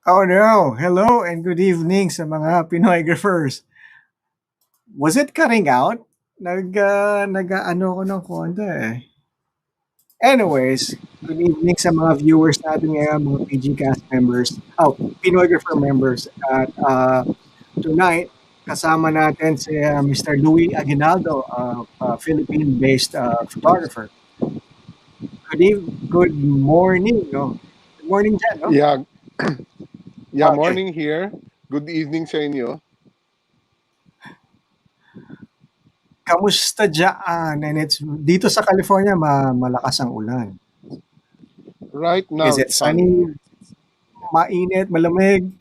Oh no! Hello and good evening sa mga Pinoygraphers. Was it cutting out? Nag-ano ko ng konti eh. Anyways, good evening sa mga viewers natin ngayon, mga PGCast members. Pinoygrapher members. At tonight, kasama natin si Mr. Louie Aguinaldo, Philippine-based photographer. Good morning. No? Good morning, Jen. No? Yeah, yeah, Okay. morning here. Good evening sa inyo. Kamusta diyaan? And it's dito sa California, malakas ang ulan. Right now Is it it's sunny. sunny, mainit, malamig?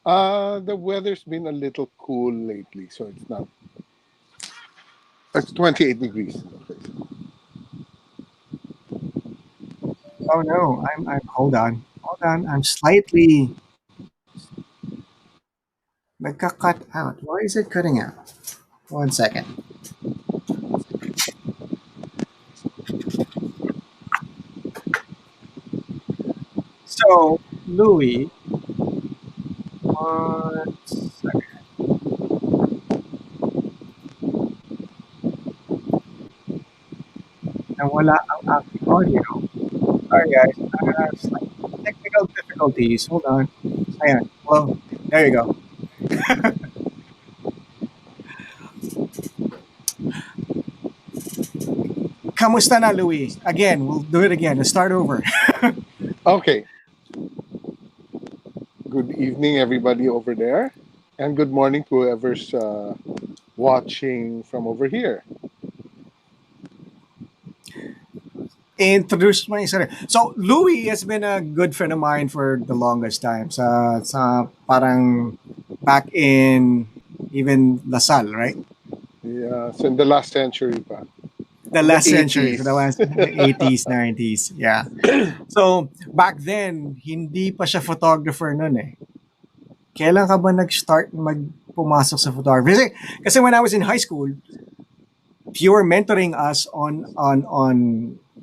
The weather's been a little cool lately, so it's not. It's 28 degrees. Oh no, hold on. Hold on. I'm slightly nagka-cut out. Why is it cutting out? 1 second. So, Louis, 1 second. Nawala ang aking audio. Sorry guys, slight technical difficulties. Hold on. Ayan. Well, there you go. Kamusta na, Louis? Again, we'll do it again. Let's start over. Okay. Good evening, everybody over there, and good morning to whoever's watching from over here. Introduce my sarili. So, Louie has been a good friend of mine for the longest time. Sa parang back in even Lasal, right? Yeah, so in the last century, pa, The the last century, for the 80s. last the 80s, 90s. Yeah. So, back then, hindi pa siya photographer nun eh. Kailan ka ba nag-start pumasok sa photography? Kasi when I was in high school, you were mentoring us on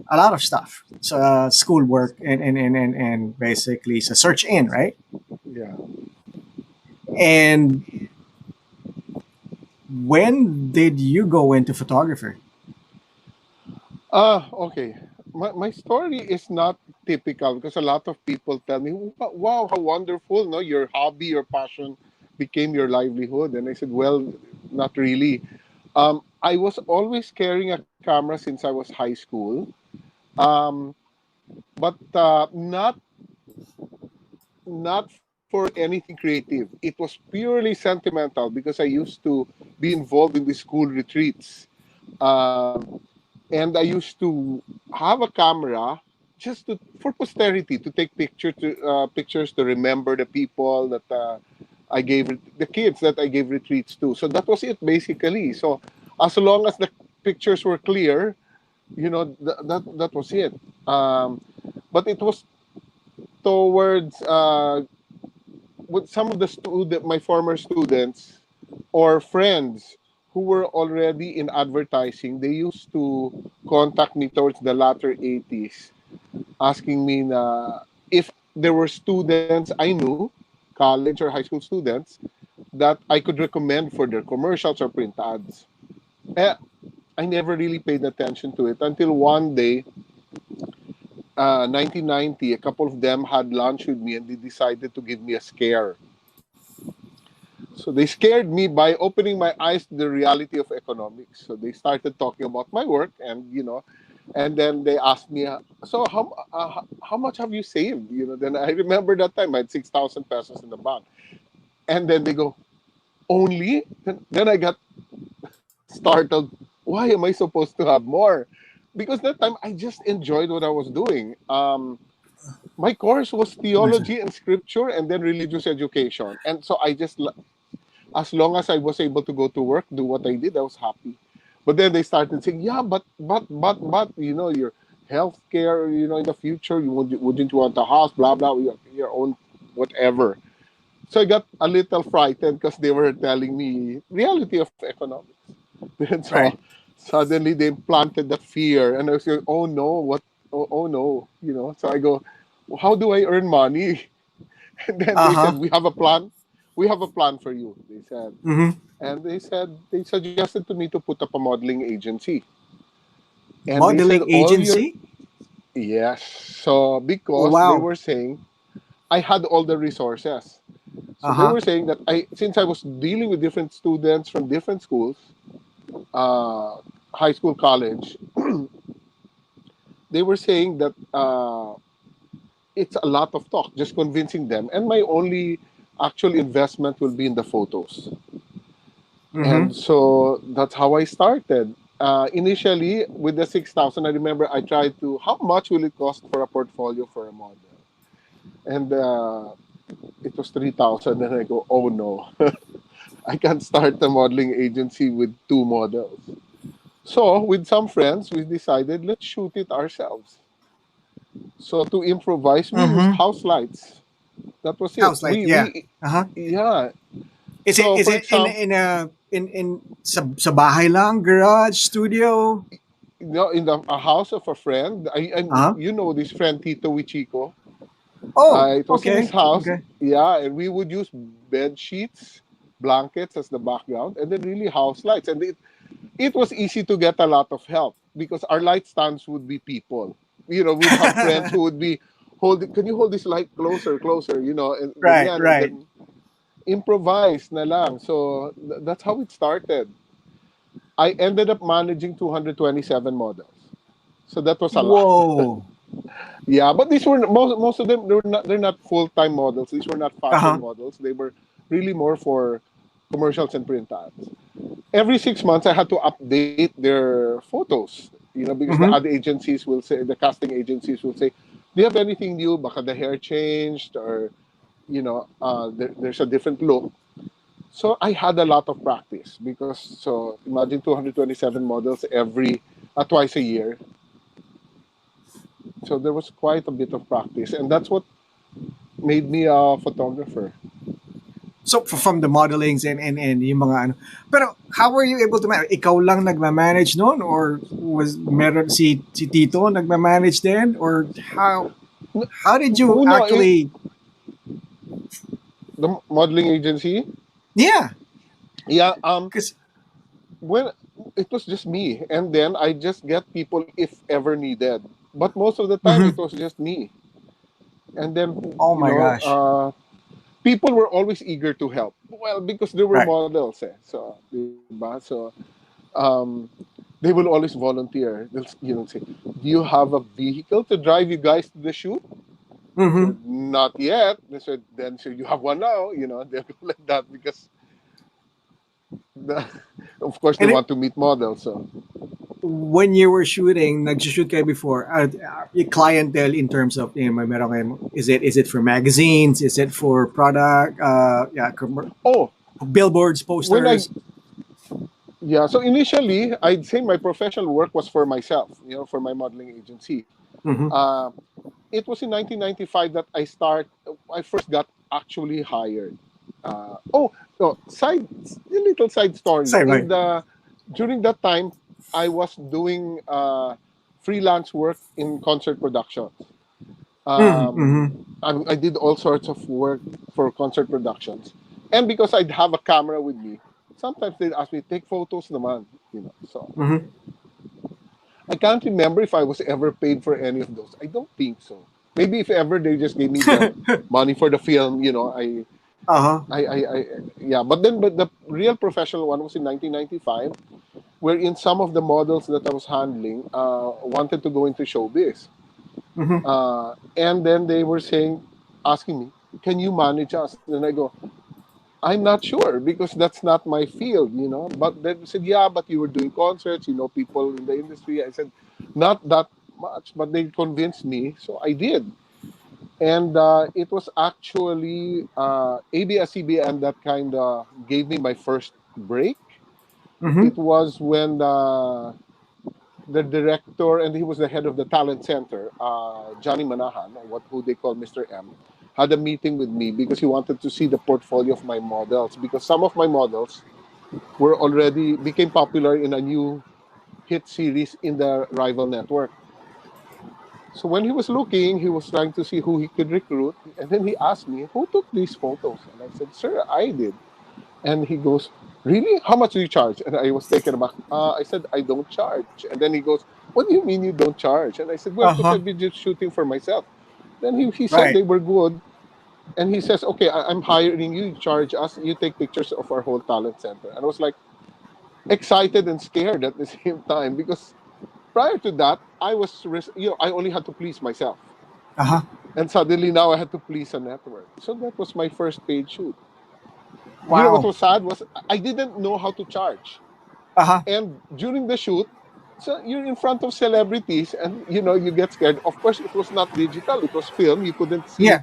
a lot of stuff. So schoolwork and basically sa search in, right? Yeah. And when did you go into photography? Okay. My story is not typical because a lot of people tell me, wow, how wonderful, no? Your hobby, your passion became your livelihood. And I said, well, not really. I was always carrying a camera since I was high school, um, but not for anything creative. It was purely sentimental because I used to be involved in the school retreats. Um, and I used to have a camera just for posterity to take pictures to remember the people that the kids that I gave retreats to. So that was it basically. So as long as the pictures were clear, that was it. Um, but it was towards with some of my former students or friends who were already in advertising. They used to contact me towards the latter 80s, asking me if there were students I knew, college or high school students, that I could recommend for their commercials or print ads. Eh, I never really paid attention to it until one day, 1990, a couple of them had lunch with me and they decided to give me a scare. So they scared me by opening my eyes to the reality of economics. So they started talking about my work, and then they asked me, "So how much have you saved?" Then I remember that time I had 6,000 pesos in the bank, and then they go, "Only?" Then I got startled. Why am I supposed to have more? Because that time I just enjoyed what I was doing. My course was theology and scripture, and then religious education, and so as long as I was able to go to work, do what I did, I was happy. But then they started saying, yeah, but, your healthcare, in the future, wouldn't you want a house, blah, blah, your own whatever. So I got a little frightened because they were telling me reality of economics. Then so Right. suddenly they planted that fear, and I was like, oh no, what? Oh no. So I go, how do I earn money? And then they Uh-huh. said, "We have a plan. We have a plan for you." They said, Mm-hmm. and they said they suggested to me to put up a modeling agency, and they said Modeling all your agency? yes. So Oh, because they wow. were saying I had all the resources. So they Uh-huh. were saying that since I was dealing with different students from different schools, uh, high school, college, they were saying that it's a lot of talk, just convincing them, and my only actual investment will be in the photos. And Mm-hmm. so that's how I started. Initially, with the 6,000, I remember I tried to, how much will it cost for a portfolio for a model? And it was 3,000. And I go, oh no, I can't start a modeling agency with two models. So, with some friends, we decided let's shoot it ourselves. So, to improvise, we used Mm-hmm. house lights. That was it. House light, yeah. Uh-huh. Yeah. Is it So, is for it example, in sa bahay lang, garage, studio? in a house of a friend, Uh-huh. you know this friend Tito Wichiko. Oh, It was in his okay. house. Okay. Yeah, and we would use bed sheets, blankets as the background, and then really house lights. And it was easy to get a lot of help because our light stands would be people. We'd have friends who would be holding. Can you hold this light closer, closer? And Right, ganyan, and right. then improvise na lang. So that's how it started. I ended up managing 227 models. So that was a lot. Whoa. Yeah, but these were most of them. They're not full time models. These were not fashion Uh-huh. models. They were really more for commercials and print ads. Every 6 months, I had to update their photos. Because the ad Mm-hmm. agencies will say, the casting agencies will say, "Do you have anything new? Baka the hair changed, or there's a different look." So I had a lot of practice because imagine 227 models twice a year. So there was quite a bit of practice, and that's what made me a photographer. So from the modelings and yung mga ano. Pero how were you able to manage? Ikaw lang nagma-manage noon or was meron si Tito nagma-manage din or how did you Una, actually the modeling agency, yeah, yeah, cuz when it was just me, and then I just get people if ever needed. But most of the time, it mhm. was just me. And then, Oh my gosh. people were always eager to help. Well, because they were Right. models, eh. So, diba? So, um, they will always volunteer. They'll say, "Do you have a vehicle to drive you guys to the shoot?" I said, Mhm. "Not yet." They said, "Then so you have one now." They'll go like that because, the, of course, they And want to meet models. So, when you were shooting, nag-shoot kayo before, yung clientele in terms of, meron kayo, is it for magazines? Is it for product? Yeah, oh, billboards, when I posters. yeah, so initially, I'd say my professional work was for myself, for my modeling agency. Mm-hmm. Uh, it was in 1995 that I first got actually hired. Oh, no, a little side story. Say right. During that time, I was doing freelance work in concert productions. Um, Mm-hmm. I did all sorts of work for concert productions, and because I'd have a camera with me, sometimes they'd ask me take photos, naman. So Mm-hmm. I can't remember if I was ever paid for any of those. I don't think so. Maybe if ever they just gave me the money for the film, Uh-huh. yeah. But the real professional one was in 1995, wherein some of the models that I was handling wanted to go into showbiz. Mm-hmm. And then they were asking me, "Can you manage us?" And I go, "I'm not sure because that's not my field. But they said, "Yeah, but you were doing concerts, people in the industry." I said, "Not that much," but they convinced me, so I did. And it was actually ABS-CBN that kind of gave me my first break. Mm-hmm. It was when the director, and he was the head of the talent center, Johnny Manahan, who they call Mr. M, had a meeting with me because he wanted to see the portfolio of my models, because some of my models were already became popular in a new hit series in the rival network. So when he was looking, he was trying to see who he could recruit, and then he asked me, "Who took these photos?" And I said, "Sir, I did." And he goes, "Really? How much do you charge?" And I was taken aback. I said, "I don't charge." And then he goes, "What do you mean you don't charge?" And I said, "Well, because Uh-huh. I've been just shooting for myself." Then he said Right. they were good. And he says, "Okay, I'm hiring you. You charge us. You take pictures of our whole talent center." And I was like excited and scared at the same time because prior to that, I only had to please myself. Uh-huh. And suddenly now I had to please a network. So that was my first paid shoot. You know what Wow. was sad was I didn't know how to charge. Uh-huh. And during the shoot, so you're in front of celebrities and you get scared. Of course, it was not digital, it was film. You couldn't see Yeah.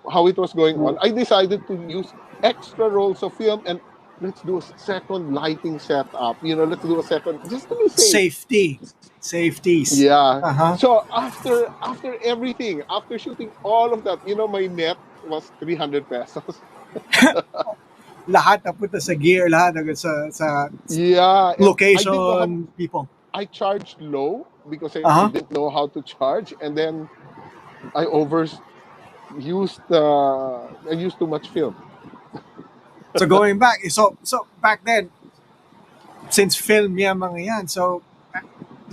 how it was going on. I decided to use extra rolls of film and let's do a second lighting setup. Let's do a second just to be safe. Safety. Safeties. Yeah. Uh-huh. So after everything, after shooting all of that, my net was 300 pesos. Lahat napunta sa gear, lahat agad sa Yeah, and I didn't know how location, people. I charged low because I Uh-huh. didn't know how to charge, and then I I used too much film. So going back, so back then, since film yan mga yan, so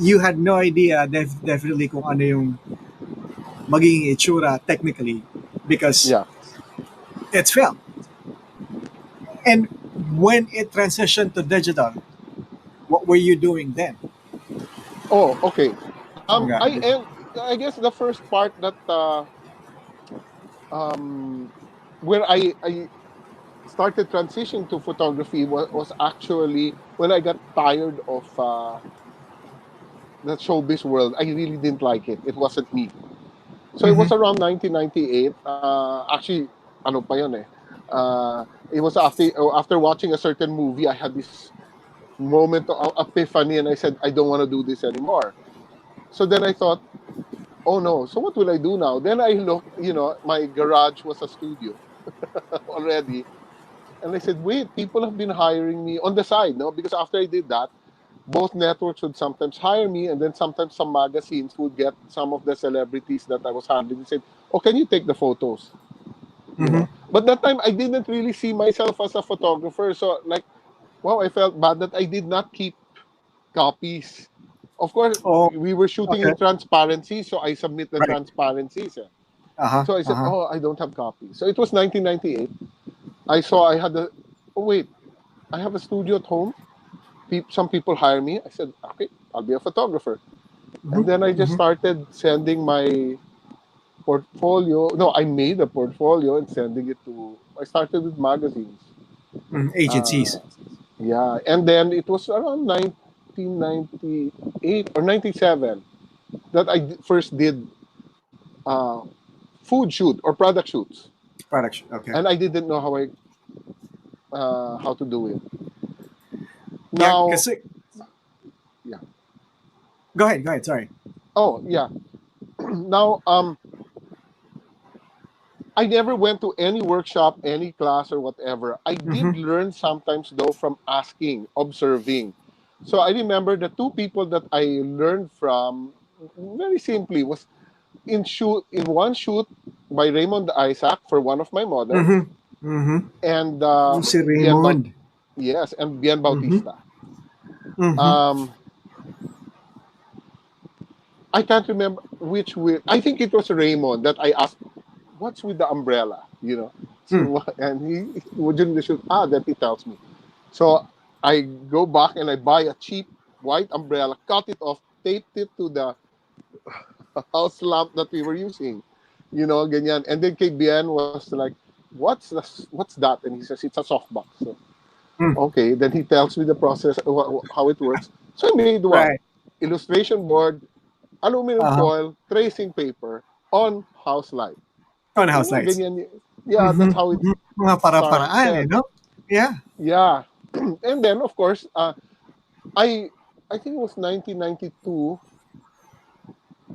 you had no idea definitely kung ano yung magiging itsura technically because Yeah. it's film. And when it transitioned to digital, what were you doing then? Oh, okay. Oh I God. and I guess the first part that um where I started transitioning to photography was actually when I got tired of the showbiz world. I really didn't like it. It wasn't me. So it was Mm-hmm. around 1998. Actually, ano pa yun eh. It was after watching a certain movie, I had this moment of epiphany, and I said, I don't want to do this anymore. So then I thought, oh no, so what will I do now? Then I looked, my garage was a studio already. And I said, wait, people have been hiring me on the side, no? Because after I did that, both networks would sometimes hire me, and then sometimes some magazines would get some of the celebrities that I was handling and said, "Oh, can you take the photos?" Mm-hmm. But that time I didn't really see myself as a photographer, so like, wow, I felt bad that I did not keep copies. Of course, Oh, we were shooting okay. in transparency, so I submit the Right. transparencies. Eh. Uh-huh. So I said, Uh-huh. "Oh, I don't have copies." So it was 1998. I saw I had a. Oh wait, I have a studio at home. Some people hire me. I said, "Okay, I'll be a photographer." Mm-hmm. And then I just Mm-hmm. started sending my portfolio. No, I made a portfolio and sending it to. I started with magazines. Mm-hmm. Uh, Agencies. yeah, and then it was around 1998 or 97 that first did uh, food shoot or product shoots, Production. Okay. and I didn't know how to do it. Yeah, Now, kasi yeah. go ahead, go ahead. Sorry. Oh, yeah. Now, I never went to any workshop, any class, or whatever. I Mm-hmm. did learn sometimes, though, from asking, observing. So I remember the two people that I learned from very simply was in one shoot by Raymond Isaac for one of my models, Mm-hmm. Mm-hmm. and Oh, si Bien Baut Raymond. yes, and Bien Mm-hmm. Bautista. Mm-hmm. Um, I can't remember which way. I think it was Raymond that I asked, "What's with the umbrella?" Mm. So and he during the shoot, that he tells me. So I go back and I buy a cheap white umbrella, cut it off, taped it to the house lamp that we were using. Ganyan. And then KBN was like, what's that? And he says, it's a softbox. So, Mm. okay. Then he tells me the process, how it works. So I made what? Right. Illustration board, aluminum Uh-huh. foil, tracing paper on house light. On So house lights. ganyan. Yeah, that's Mm-hmm. how it Mm-hmm. Mga para-paraan eh, started. no? Yeah. Yeah. And then, of course, I I think it was 1992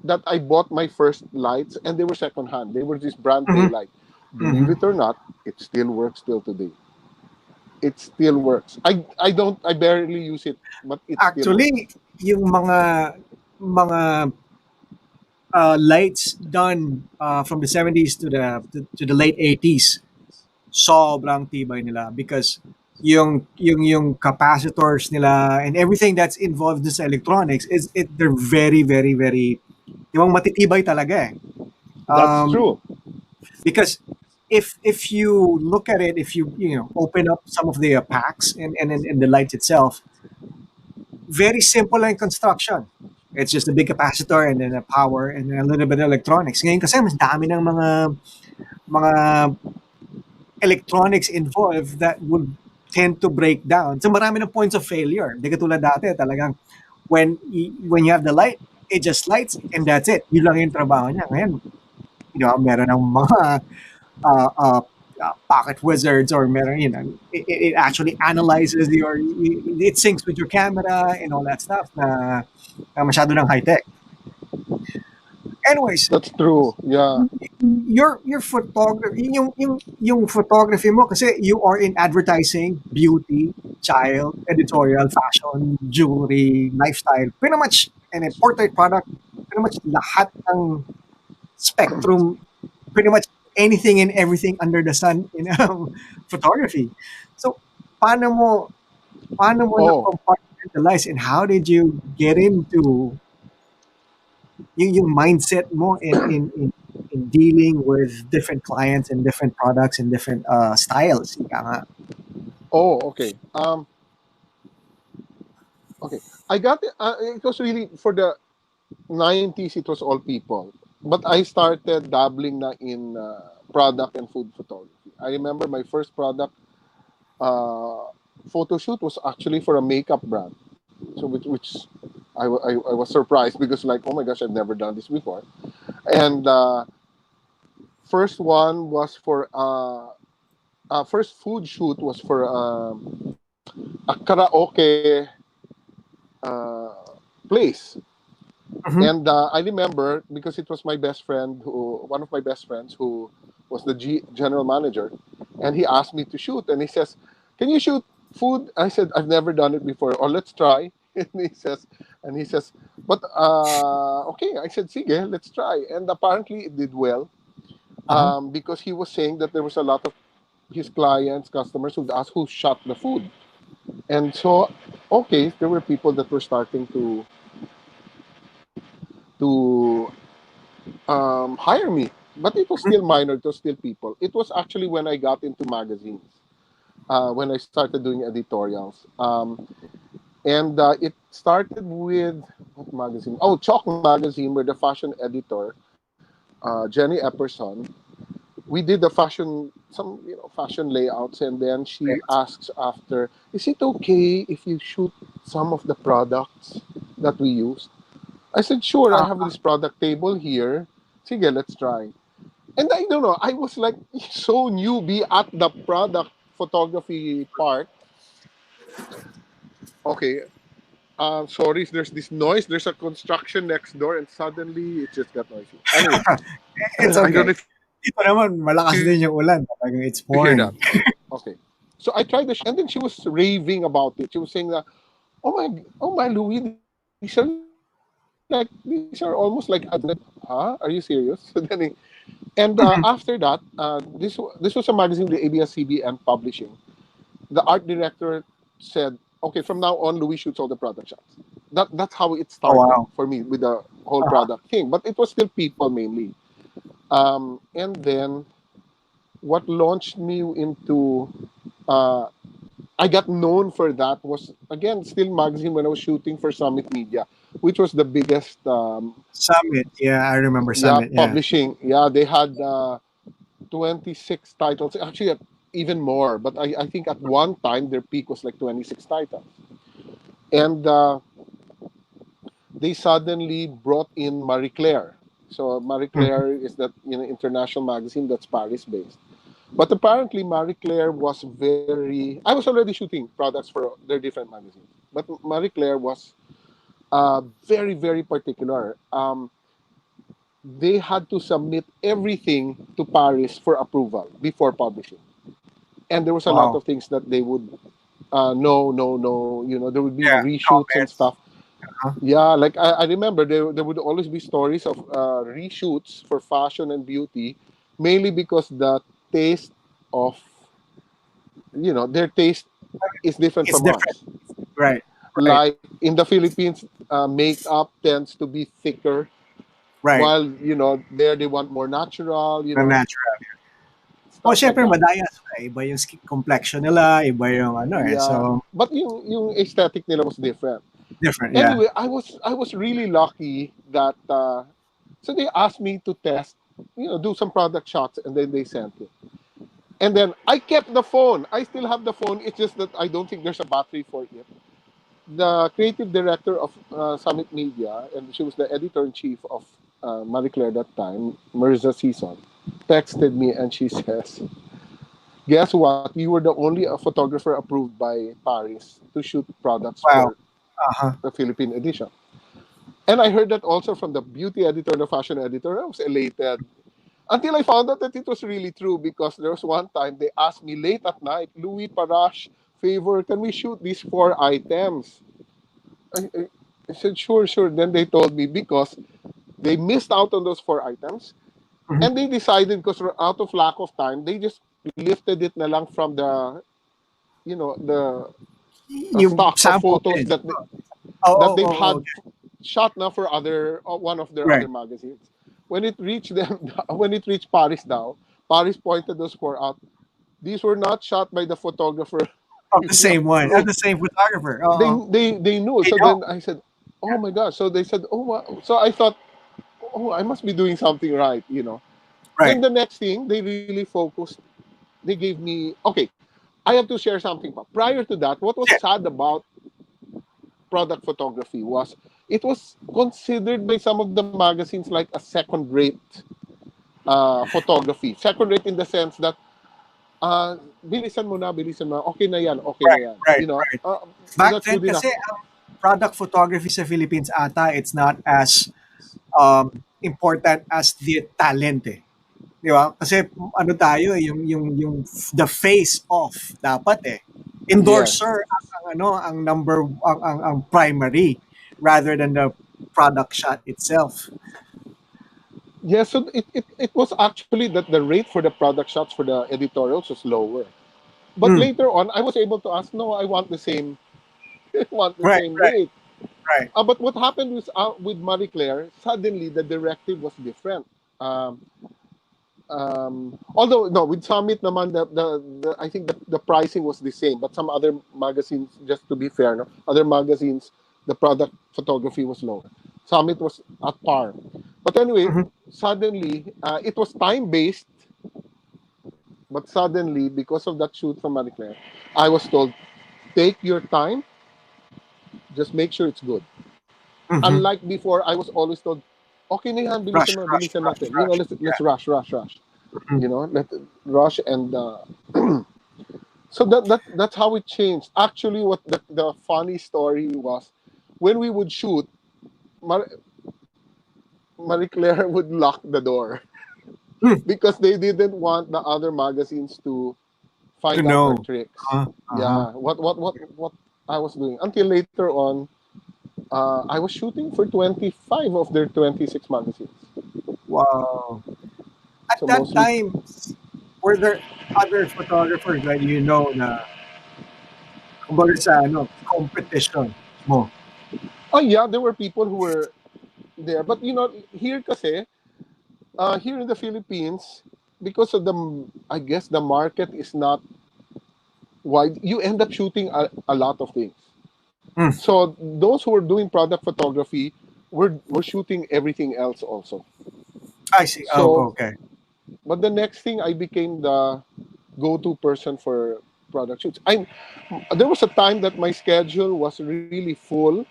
that I bought my first lights, and they were secondhand. They were this brand Mm-hmm. light. Believe Mm-hmm. it or not, it still works till today. It still works. I barely use it, but it still Actually, works. yung mga lights done from the 70s to the late 80s, sobrang tibay nila because yung capacitors nila and everything that's involved in sa electronics is they're very very very yung matitibay talaga eh. That's Um, true. because if you look at it, if you open up some of the packs and the lights itself, very simple in construction. It's just a big capacitor and then a power and then a little bit of electronics. Ngayon kasi mas dami ng mga electronics involved that would tend to break down. So marami ng points of failure. Hindi katulad dati talagang when you have the light, it just lights and that's it. Yun lang yung trabaho niya. Ngayon, meron ng mga uh, uh, pocket wizards or meron, it actually analyzes it syncs with your camera and all that stuff na masyado ng high-tech. Anyways, That's true. Yeah. your photography, yung photography mo kasi you are in advertising, beauty, child, editorial, fashion, jewelry, lifestyle, pretty much, and a portrait product, pretty much lahat ng spectrum, pretty much anything and everything under the sun in photography. So, paano mo na Oh, compartmentalize and how did you get into yung mindset mo in dealing with different clients and different products and different styles? Ika nga. oh, okay. Okay. I got it. It was really for the 90s. It was all people, but I started dabbling na in product and food photography. I remember my first product uh, photo shoot was actually for a makeup brand. So which I was surprised because like, oh my gosh, I've never done this before. And first one was for first food shoot was for a karaoke uh, place. Mhm. And I remember because it was my best friend, one of my best friends, who was the general manager, and he asked me to shoot, and he says, "Can you shoot food?" I said, "I've never done it before, or let's try." And he says, "But okay." I said, "Sige, let's try." And apparently it did well Uh-huh. because he was saying that there was a lot of his clients, customers who'd ask who shot the food, and so okay, there were people that were starting to hire me. But it was Mhm. still minor, it was still people. It was actually when I got into magazines, when I started doing editorials. And it started with what magazine? Oh, Chalk Magazine, where the fashion editor, Jenny Epperson, we did the some fashion layouts, and then she asks after, is it okay if you shoot some of the products that we use? I said, sure, I have this product table here. Sige, let's try. And I don't know, I was like so newbie at the product photography part. Okay, sorry, there's this noise. There's a construction next door, and suddenly it just got noisy. Anyway, It's I don't okay. know if you Dito naman, malakas hear din that. yung ulan. Talagang it's Okay. pouring. So I tried the shoot, and then she was raving about it. She was saying that, oh my, Louis, these are almost like advertising. I said, huh? Are you serious? And after that, this was a magazine, the ABS-CBN Publishing. The art director said, "Okay, from now on, Louis shoots all the product shots." That's how it Oh, started wow. for me with the whole Uh-huh. product thing. But it was still people mainly. And then what launched me into uh, I got known for that was again still magazine when I was shooting for Summit Media, which was the biggest Summit. Yeah, I remember yeah Summit. Yeah. publishing. Yeah, they had 26 titles, actually even more. But I think at one time their peak was like 26 titles, and they suddenly brought in Marie Claire. So Marie Mhm. Claire is that international magazine that's Paris based. But apparently Marie Claire was very. I was already shooting products for their different magazines, but Marie Claire was very particular. They had to submit everything to Paris for approval before publishing, and there was a lot Wow. of things that they would no. There would be Yeah. reshoots and Comments. stuff. Yeah, like I remember there would always be stories of reshoots for fashion and beauty, mainly because the taste of, their taste is different It's from different. us. Right. Right. Like in the Philippines, makeup tends to be thicker, Right. while there they want more natural, Na natural. O stuff like siyempre that. madaya sila, iba yung skin complexion nila, iba yung ano, eh, Yeah, so but yung aesthetic nila was different. different, yeah. Anyway, I was really lucky that so they asked me to test, do some product shots, and then they sent it. And then I kept the phone. I still have the phone. It's just that I don't think there's a battery for it. The creative director of Summit Media, and she was the editor in chief of Marie Claire that time, Mirza Season, texted me and she says, "Guess what? You were the only photographer approved by Paris to shoot products Wow. for Uh-huh. the Philippine edition." And I heard that also from the beauty editor, the fashion editor. I was elated. Until I found out that it was really true, because there was one time they asked me late at night, "Louis Parash, favor, can we shoot these 4 items?" I said, "Sure, sure." Then they told me because they missed out on those 4 items, Mhm. and they decided, because out of lack of time, they just lifted it na lang from the Yung stocks of sample photos page. that they've Oh, had okay. shot now for one of their Right. other magazines. When it reached them, when it reached Paris now, Paris pointed those four out. These were not shot by the photographer Of the we same one, of approved. the same photographer. They Oo. they they knew. They So know. then I said, "Oh my gosh!" So they said, "Oh wow." So I thought, "Oh, I must be doing something right." Right. Then the next thing, they really focused. They gave me, okay. I have to share something. Pa. Prior to that, what was Yeah. sad about product photography was it was considered by some of the magazines like a second-rate photography. Second-rate in the sense that bilisan mo na, okay na Right, yan. right, right. Back That's then good enough. kasi ang product photography sa Philippines ata, it's not as important as the talent, eh. 'Di ba? Kasi ano tayo, eh, yung the face off dapat, eh. Yes. Endorser ang ano, ang number ang primary rather than the product shot itself. Yes, so it was actually that the rate for the product shots for the editorials was lower. But Mm. later on, I was able to ask, no, I want the same, I want the Right, same right, rate. right. But what happened was with Marie Claire, suddenly the directive was different. Um, although no, with Summit naman the I think the pricing was the same, but some other magazines, just to be fair, no, other magazines the product photography was lower. Summit was at par. But anyway, Mhm. suddenly it was time based, but suddenly because of that shoot from Marie Claire, I was told, take your time, just make sure it's good. Mhm. Unlike before, I was always told, okay na yan, Rush, rush, bilisan rush, natin. rush. Let's rush. Mhm. Let rush and so that's how it changed. Actually, what the funny story was, when we would shoot, Mar- Marie Claire would lock the door Hmm. because they didn't want the other magazines to To find out our know. tricks. Uh-huh. Uh-huh. Yeah, what I was doing until later on. I was shooting for 25 of their 26 magazines. Wow. At So that mostly, time, were there other photographers that you know na kumbaga sa ano, competition mo? oh yeah, there were people who were there. But here kasi, here in the Philippines, because of I guess the market is not wide, you end up shooting a lot of things. Hmm. So those who were doing product photography were shooting everything else also. I see. Oh, So, okay. but the next thing, I became the go-to person for product shoots. There was a time that my schedule was really full.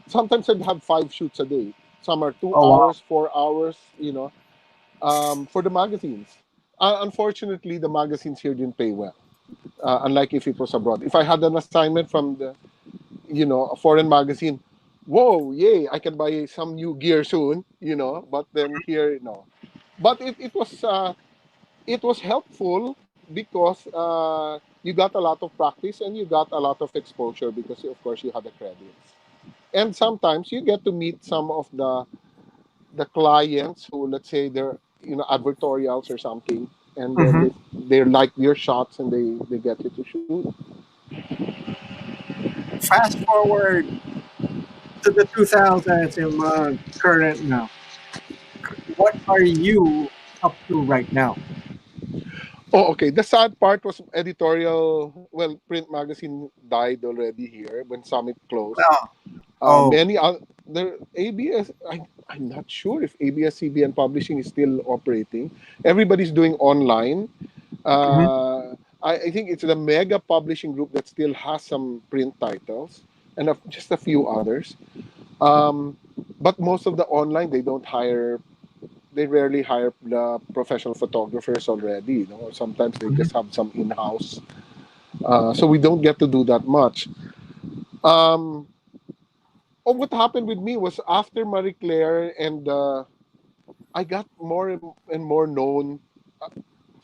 Sometimes I'd have 5 shoots a day. Some are two Oh, wow. hours, 4 hours. For the magazines. Unfortunately, the magazines here didn't pay well. Unlike if it was abroad. If I had an assignment from a foreign magazine, whoa, yay, I can buy some new gear soon. But then here, no. But it was helpful because you got a lot of practice and you got a lot of exposure because of course you had the credits. And sometimes you get to meet some of the clients who, let's say, they're advertorials or something, and then Mm-hmm. they like your shots and they get you to shoot. Fast forward to the 2000s and current now. What are you up to right now? Oh, okay. The sad part was editorial. Well, print magazine died already here when Summit closed. Oh, oh. Many other there ABS. I'm not sure if ABS-CBN Publishing is still operating. Everybody's doing online. Mhm, I think it's the Mega Publishing Group that still has some print titles and just a few others. Um, but most of the online, they don't hire. They rarely hire the professional photographers already. Sometimes they mhm. just have some in-house. So we don't get to do that much. Um, what happened with me was after Marie Claire, and I got more and more known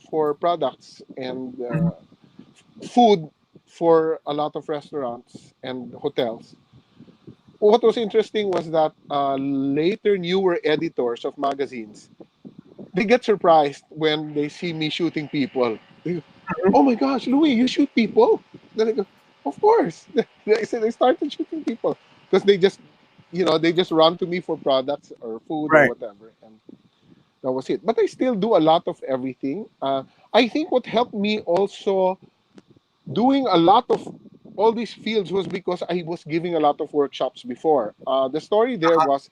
for products and Mhm. food for a lot of restaurants and hotels. What was interesting was that later newer editors of magazines, they get surprised when they see me shooting people. They go, "Oh my gosh, Louie, you shoot people?" Then I go, "Of course." They said they started shooting people because they just run to me for products or food or Right. whatever, and that was it. But I still do a lot of everything. I think what helped me also doing a lot of all these fields was because I was giving a lot of workshops before. The story there was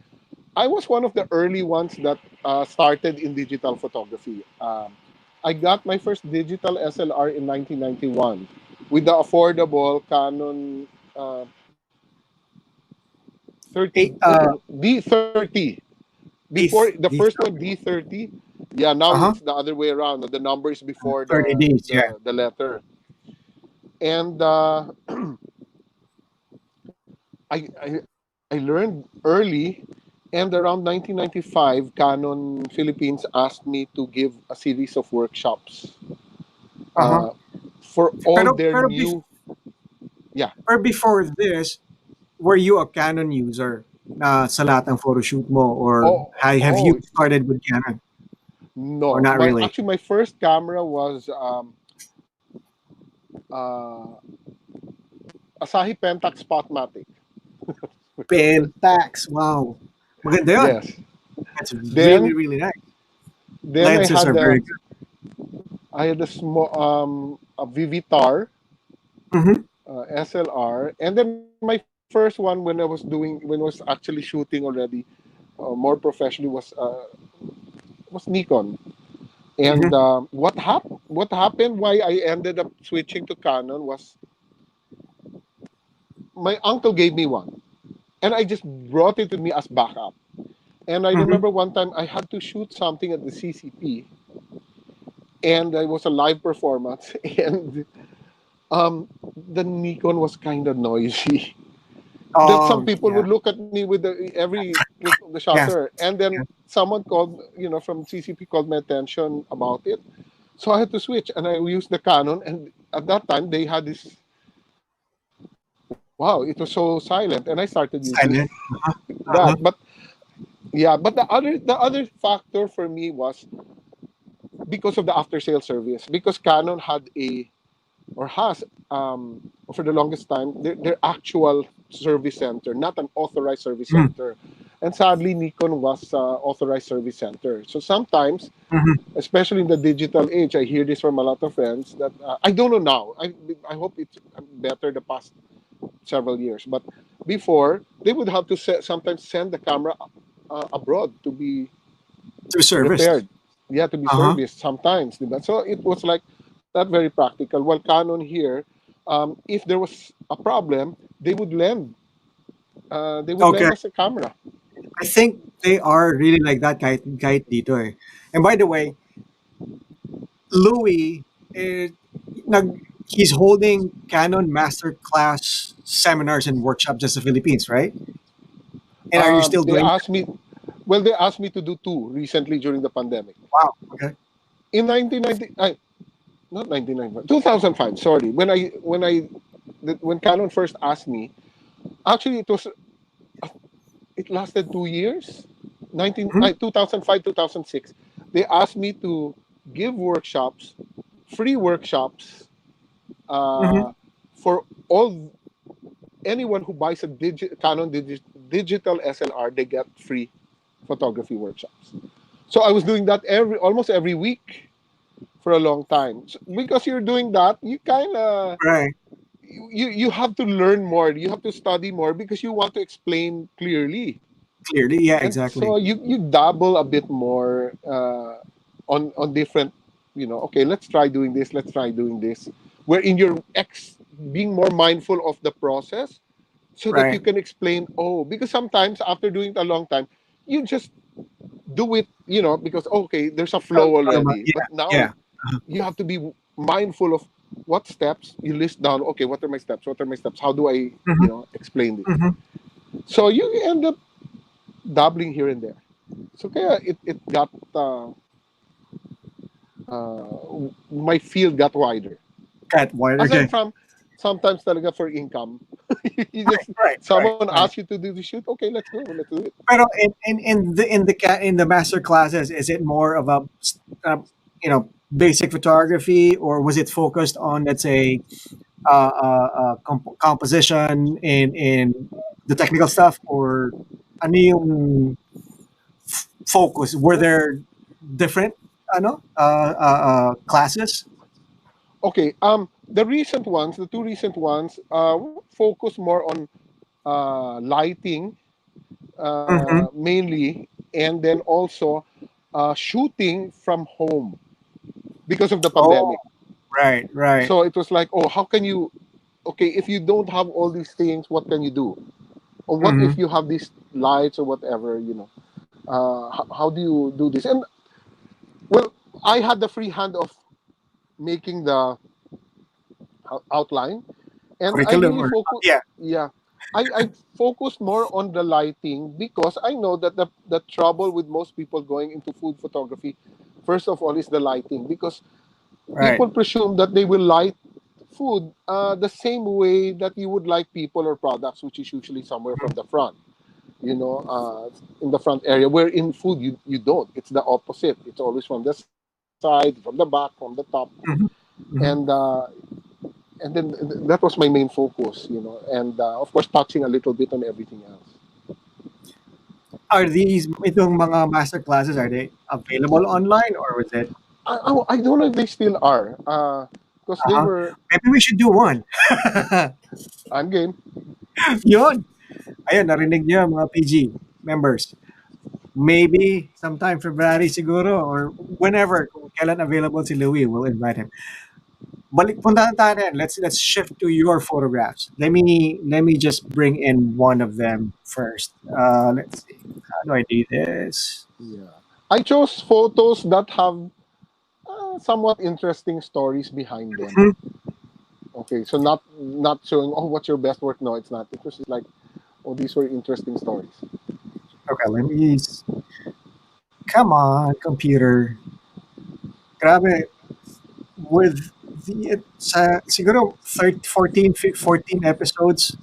I was one of the early ones that started in digital photography. I got my first digital SLR in 1991 with the affordable Canon uh, 30, Eight, I think D30. Before the first one, D30. D30. Yeah, now it's Uh-huh. the other way around. The number is before 30 days, yeah. the letter. And I learned early, and around 1995, Canon Philippines asked me to give a series of workshops Uh-huh. uh, for all Pero, their pero, new. Yeah. or before this, were you a Canon user sa lahat ng photo shoot mo, or Oh, have you oh started with Canon or no. not My really? actually my first camera was uh, Asahi Pentax Spotmatic. Pentax, wow. Maganda yun. Yes. That's really, Then really nice. then Lenses are very good. I had a small a Vivitar Mm-hmm. SLR, and then my first one when I was actually shooting already more professionally was Nikon. And Mm-hmm. what happened? Why I ended up switching to Canon was my uncle gave me one, and I just brought it with me as backup. And I Mm-hmm. remember one time I had to shoot something at the CCP, and it was a live performance, and um, the Nikon was kind of noisy. That some Oh, people yeah. would look at me with every click of the Yes. shutter, and then Yeah. someone called, from CCP called my attention about it. So I had to switch, and I used the Canon. And at that time, they had this. Wow, it was so silent, and I started using Silent. that. Uh-huh. But yeah, but the other factor for me was because of the after sale service. Because Canon had a or has for the longest time their actual service center, not an authorized service Mm-hmm. center. And sadly, Nikon was authorized service center. So sometimes, Mm-hmm. especially in the digital age, I hear this from a lot of friends that I don't know now. I hope it's better the past several years, but before they would have to sometimes send the camera abroad to be Through service. repaired. Yeah, to be Uh-huh. serviced sometimes. Diba? So it was like not very practical. Well, Canon here, if there was a problem, they would lend Okay. us a camera. I think they are really like that kahit dito eh. And by the way, Louie is he's holding Canon masterclass seminars and workshops in the Philippines, right? And are you still They doing asked me, well, they asked me to do two recently during the pandemic. wow, okay. In 1990, not 1995, 2005. Sorry, when Canon first asked me, actually it was it lasted 2 years, 2005, 2006. They asked me to give workshops, free workshops, Mm-hmm. uh, for all anyone who buys a digital SLR. They get free photography workshops. So I was doing that almost every week for a long time. So because you're doing that, you kind of Right. you have to learn more. You have to study more because you want to explain clearly. Clearly, yeah, And exactly. so you dabble a bit more on different, okay, let's try doing this, let's try doing this, wherein you're being more mindful of the process so that you Right. can explain. Oh, because sometimes after doing it a long time, you just do it, because okay, there's a flow already. Yeah, But now yeah. you have to be mindful of what steps you list down. Okay, what are my steps, what are my steps, how do I Mm-hmm. explain this. Mm-hmm. So you end up dabbling here and there. So kaya it got my field got wider. Got wide. Aside Okay. from sometimes talaga for income, you just Right. Right. someone Right. asks you to do the shoot. Okay, let's go, let's do it. Pero in the master classes, is it more of a uh, basic photography, or was it focused on, let's say, composition in the technical stuff, or ano yung focus? Were Well, there different classes? okay, the two recent ones, focus more on lighting, Mm-hmm. mainly, and then also shooting from home because of the Oh, pandemic. right, right. So it was like, oh, how can you? Okay, if you don't have all these things, what can you do? Or what if Mm-hmm. you have these lights or whatever? How do you do this? And well, I had the free hand of making the outline, and I Curriculum, really or focus. yeah. Yeah, I focused more on the lighting because I know that the trouble with most people going into food photography, first of all, is the lighting, because Right. people presume that they will light food the same way that you would like people or products, which is usually somewhere from the front, in the front area. Where in food, you don't. It's the opposite. It's always from the side, from the back, from the top, Mm-hmm. and Mm-hmm. and then that was my main focus, and of course touching a little bit on everything else. Are these itong mga master classes, are they available online, or was it? I don't know if they still are, because they Uh-huh. were. Maybe we should do one. I'm game. Yun. Ayun, narinig niyo mga PG members. Maybe sometime February siguro, or whenever, kung kailan available si Louie, we'll invite him. Balik puntahan tayo rin. Let's shift to your photographs. Let me just bring in one of them first. Let's see. How do I do this? Yeah, I chose photos that have somewhat interesting stories behind them. Mhm. Okay, so not showing, oh, what's your best work. No, it's not. It was just like, oh, these were interesting stories. Okay, come on, computer. Grabe, with siguro 14 episodes,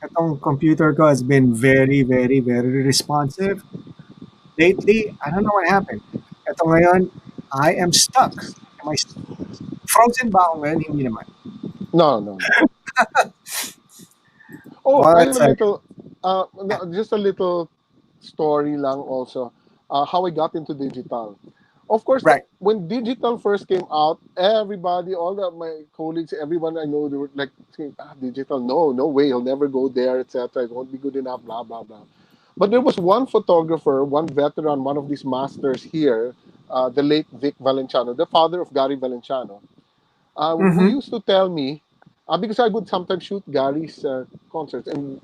itong computer ko has been very, very, very responsive. Lately, I don't know what happened. Ito ngayon, I am stuck. Am I frozen ba ako ngayon? Hindi naman. No, no, no. Oh, I One have a second. little, just a little story lang also. How I got into digital. Of course, Right. when digital first came out, everybody, my colleagues, everyone I know, they were like saying, digital, no, no way, he'll never go there, etc. It won't be good enough, blah, blah, blah. But there was one photographer, one veteran, one of these masters here, the late Vic Valenciano, the father of Gary Valenciano, who Mm-hmm. used to tell me, because I would sometimes shoot Gary's concerts, and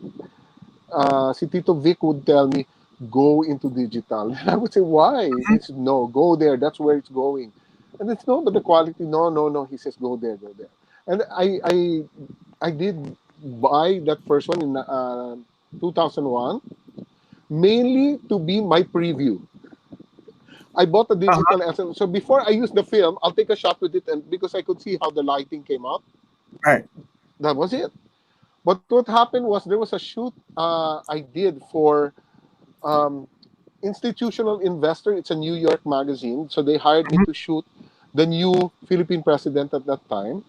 si Tito Vic would tell me, go into digital. And I would say, why? He said, no, go there. That's where it's going. And it's no, but the quality, no, no, no. He says, go there, go there. And I did buy that first one in 2001, mainly to be my preview. I bought a Uh-huh. digital SL. So before I use the film, I'll take a shot with it, and because I could see how the lighting came out, Right. that was it. But what happened was there was a shoot I did for um, institutional investor. It's a New York magazine, so they hired me Mhm. to shoot the new Philippine president at that time.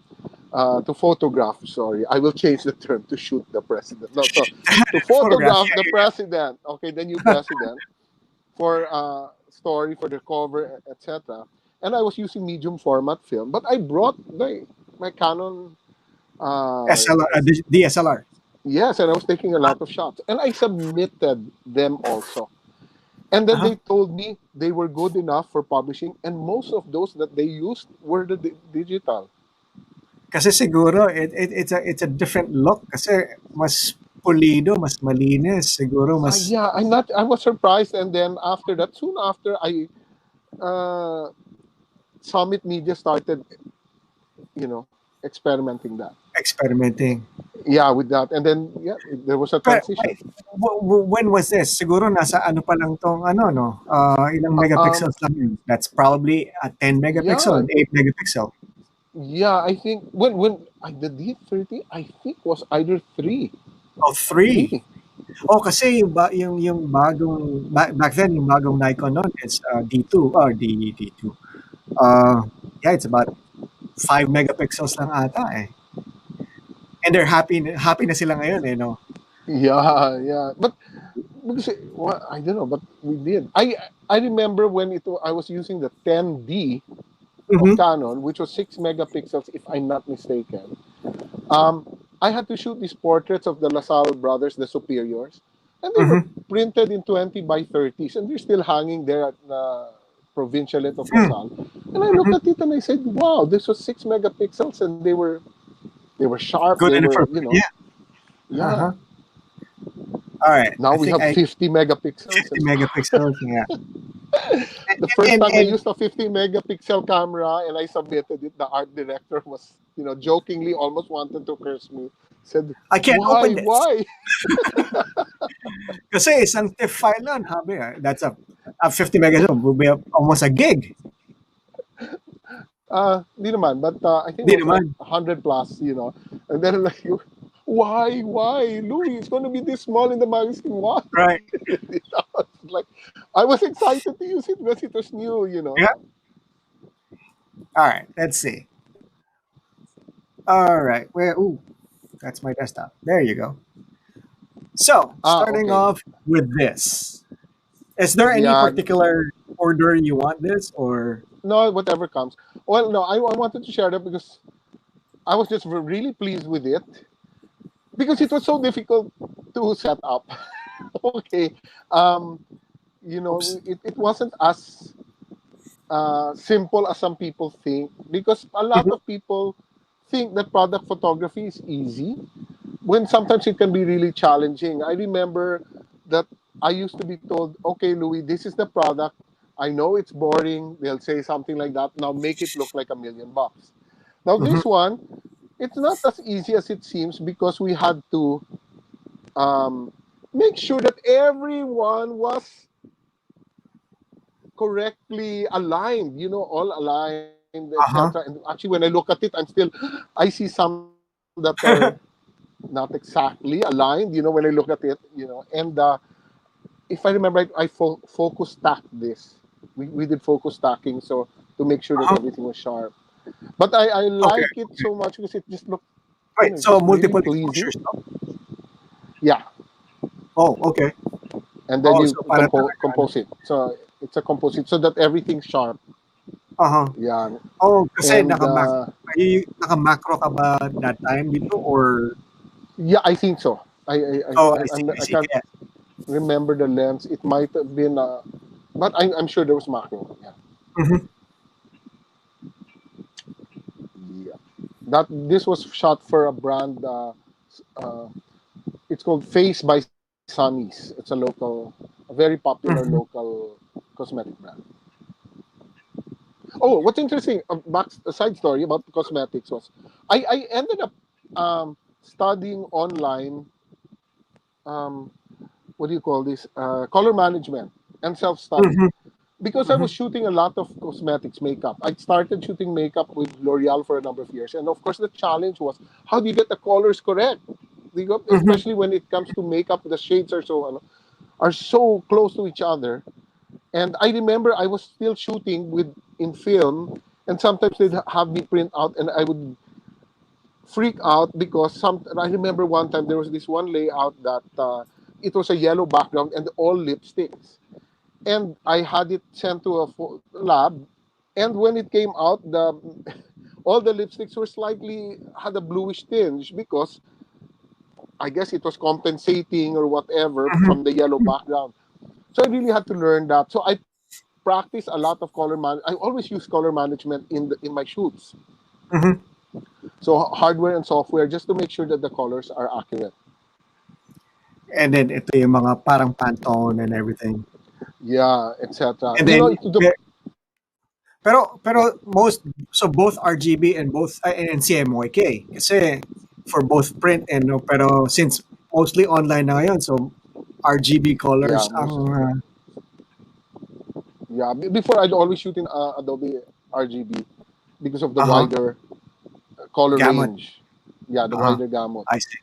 To photograph. Sorry, I will change the term to shoot the president. No, so to Photograph. photograph the president. Okay, the new president for story for the cover, etc. And I was using medium format film, but I brought my Canon. Uh, SLR, DSLR. yes, and I was taking a Uh, lot of shots, and I submitted them also. And then uh-huh. they told me they were good enough for publishing, and most of those that they used were the digital. Kasi siguro it's a different look kasi mas pulido, mas malinis, siguro mas Yeah, I'm not. I was surprised, and then after that, soon after, I uh, Summit Media started, experimenting that. experimenting. Yeah, with that, and then yeah, there was a Pero transition. wait, when was this? Siguro nasa ano pa lang 'tong ano 'no, ilang Um, megapixels lang yun? That's probably a 10 megapixel, yeah, an 8 megapixel. yeah. I think when I the D30, I think was either Oh, 3. three. Oh, kasi yung bagong back then yung bagong Nikon nun is, D2 or D2. Uh, yeah, it's about 5 megapixels lang ata, eh. And they're happy na sila ngayon, eh, 'no? Yeah, yeah. But because well, I don't know, but we did. I remember when I was using the 10D of Mhm, Canon, which was 6 megapixels, if I'm not mistaken. Um, I had to shoot these portraits of the LaSalle brothers, the superiors, and they were mhm, printed in 20 by 30s, and they're still hanging there at the provincialate of hmm, LaSalle. And I looked mhm. at it and I said, "Wow, this was 6 megapixels, and they were sharp. Good They enough were, for yeah, yeah." uh-huh. Alright, Now I we think have I 50 megapixels, 50 and megapixels, yeah. the first And time I used a 50 megapixel camera and I submitted it, the art director was, jokingly almost wanted to curse me. Said, I can't "Why, open this why?" kasi isang TIFF file lang, sabi, that's a 50 megapixel will be almost a gig. Di naman, but I think it Hindi was like naman, 100 plus, And then like, why, Louis? It's going to be this small in the magazine. Why? right? It's like, I was excited to use it because it was new. Yeah. Alright, let's see. Alright, where ooh, that's my desktop. There you go. So, starting Okay. off with this. Is there any Yeah, particular order you want this or no, whatever comes. Well, no, I wanted to share that because I was just really pleased with it because it was so difficult to set up. Okay. oops. It wasn't as simple as some people think because a lot Mhm, of people think that product photography is easy when sometimes it can be really challenging. I remember that I used to be told, "Okay, Louis, this is the product. I know it's boring." They'll say something like that. "Now make it look like $1 million." Now mhm, this one, it's not as easy as it seems because we had to um, make sure that everyone was correctly aligned, all aligned, etc. And uh-huh. actually, when I look at it, I see some that are not exactly aligned, when I look at it, and if I remember right, I focus stacked this. We did focus stacking, so to make sure that Uh-huh. everything was sharp. But I Okay, like it okay. so much because it just looked, Wait, so just really multiple pleasing. exposures, no? Yeah, Oh, okay. and then Oh, you so para talaga ano. compose it. So it's a composite so that everything's sharp. Uh-huh. Yeah, Oh, kasi and naka-macro ka ba that time dito or yeah, I think so. oh, I see, I I see. can't Kaya remember the lens. It might have been, but I'm sure there was macro. Yeah, mhm, yeah. That this was shot for a brand. Uh, it's called Face by Sunny's. It's a very popular mhm, local cosmetic brand. Oh, what's interesting? A side story about the cosmetics was, I ended up studying online. Um, what do you call this? Color management and self study mhm, because I was mhm, shooting a lot of cosmetics makeup. I started shooting makeup with L'Oreal for a number of years, and of course, the challenge was how do you get the colors correct? mhm, Especially when it comes to makeup, the shades are so. are so close to each other. And I remember I was still shooting with in film, and sometimes they'd have me print out, and I would freak out because some. I remember one time there was this one layout that it was a yellow background and all lipsticks, and I had it sent to a lab, and when it came out, the all the lipsticks were slightly had a bluish tinge because I guess it was compensating or whatever Mhm. from the yellow background. So I really had to learn that. So I practice a lot of color man. I always use color management in my shoots. Mhm. So hardware and software just to make sure that the colors are accurate. And then ito yung mga parang Pantone and everything. Yeah, etc. And You then know, to the pero yeah, most so both RGB and both and CMYK kasi for both print and no pero since mostly online na ngayon so RGB yeah, colors ang most yeah. Before I'd always shoot in Adobe RGB because of the uh-huh wider color gamut. range. Yeah, the Uh-huh. wider gamut. I see.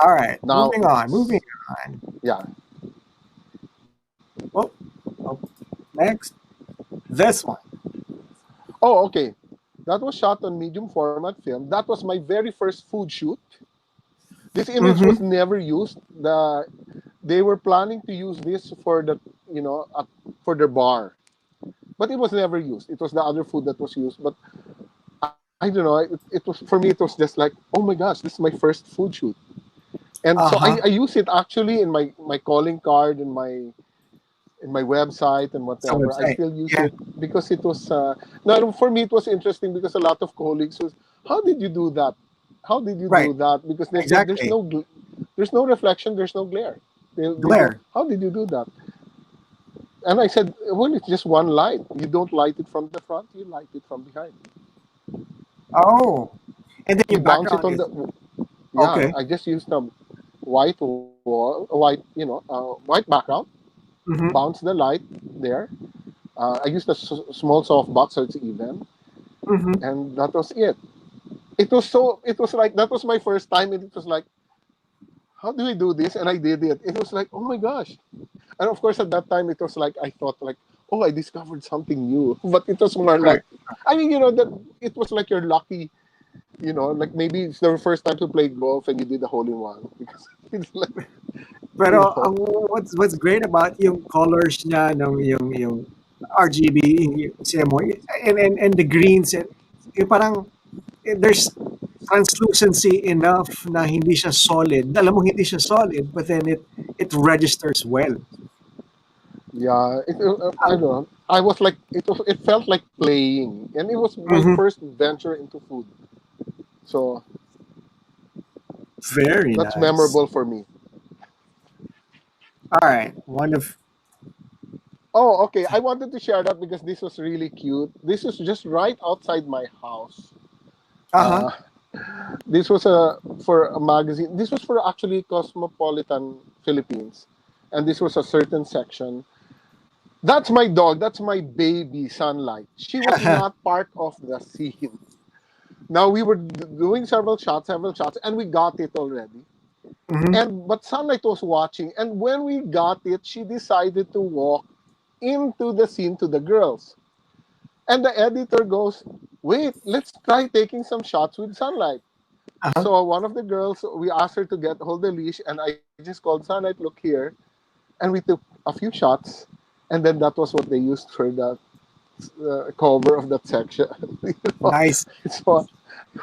All right, Now, moving on. yeah. Well, oh, next this one. Oh, okay. That was shot on medium format film. That was my very first food shoot. This image was Mhm. never used. They were planning to use this for the for their bar, but it was never used. It was the other food that was used. But I don't know. It was for me. It was just like, oh my gosh, this is my first food shoot, and so I Uh-huh. use it actually in my calling card and my website and Sa whatever. I website. still use Yeah, it because it was now for me it was interesting because a lot of colleagues was, how did you do that? How did you right. do that? Because they said Exactly. there's no reflection, there's no glare. They go, Glare. how did you do that? And I said, well, it's just one light. You don't light it from the front, you light it from behind. Oh. And then You your bounce it background on is the yeah. okay. I just used a white wall, white white background. Mhm. Bounce the light there. I used a small softbox so it's even, Mhm. and that was it. It was so. It was like that was my first time, and it was like, how do we do this? And I did it. It was like, oh my gosh! And of course, at that time, it was like I thought like, oh, I discovered something new. But it was more Right. like, I mean, that it was like you're lucky. Like maybe it's the first time to play golf and you did a hole in one because it's like, you Pero know, ang what's great about yung colors niya ng yung RGB yung CMY and the greens yung parang there's translucency enough na hindi siya solid. Alam mo hindi siya solid but then it registers well. yeah. I don't know. I was like, it felt like playing, and it was my Mhm. first venture into food. So Very that's nice. memorable for me. All right. One of Oh, okay. I wanted to share that because this was really cute. This was just right outside my house. uh-huh. Uh, this was for a magazine. This was for actually Cosmopolitan Philippines, and this was a certain section. That's my dog. That's my baby, Sunlight. She was not part of the scene. Now we were doing several shots, and we got it already. Mhm. And but Sunlight was watching, and when we got it, she decided to walk into the scene to the girls. And the editor goes, wait, let's try taking some shots with Sunlight. Uh-huh. So one of the girls, we asked her to hold the leash, and I just called Sunlight, look here. And we took a few shots. And then that was what they used for the cover of that section. You know? Nice. So,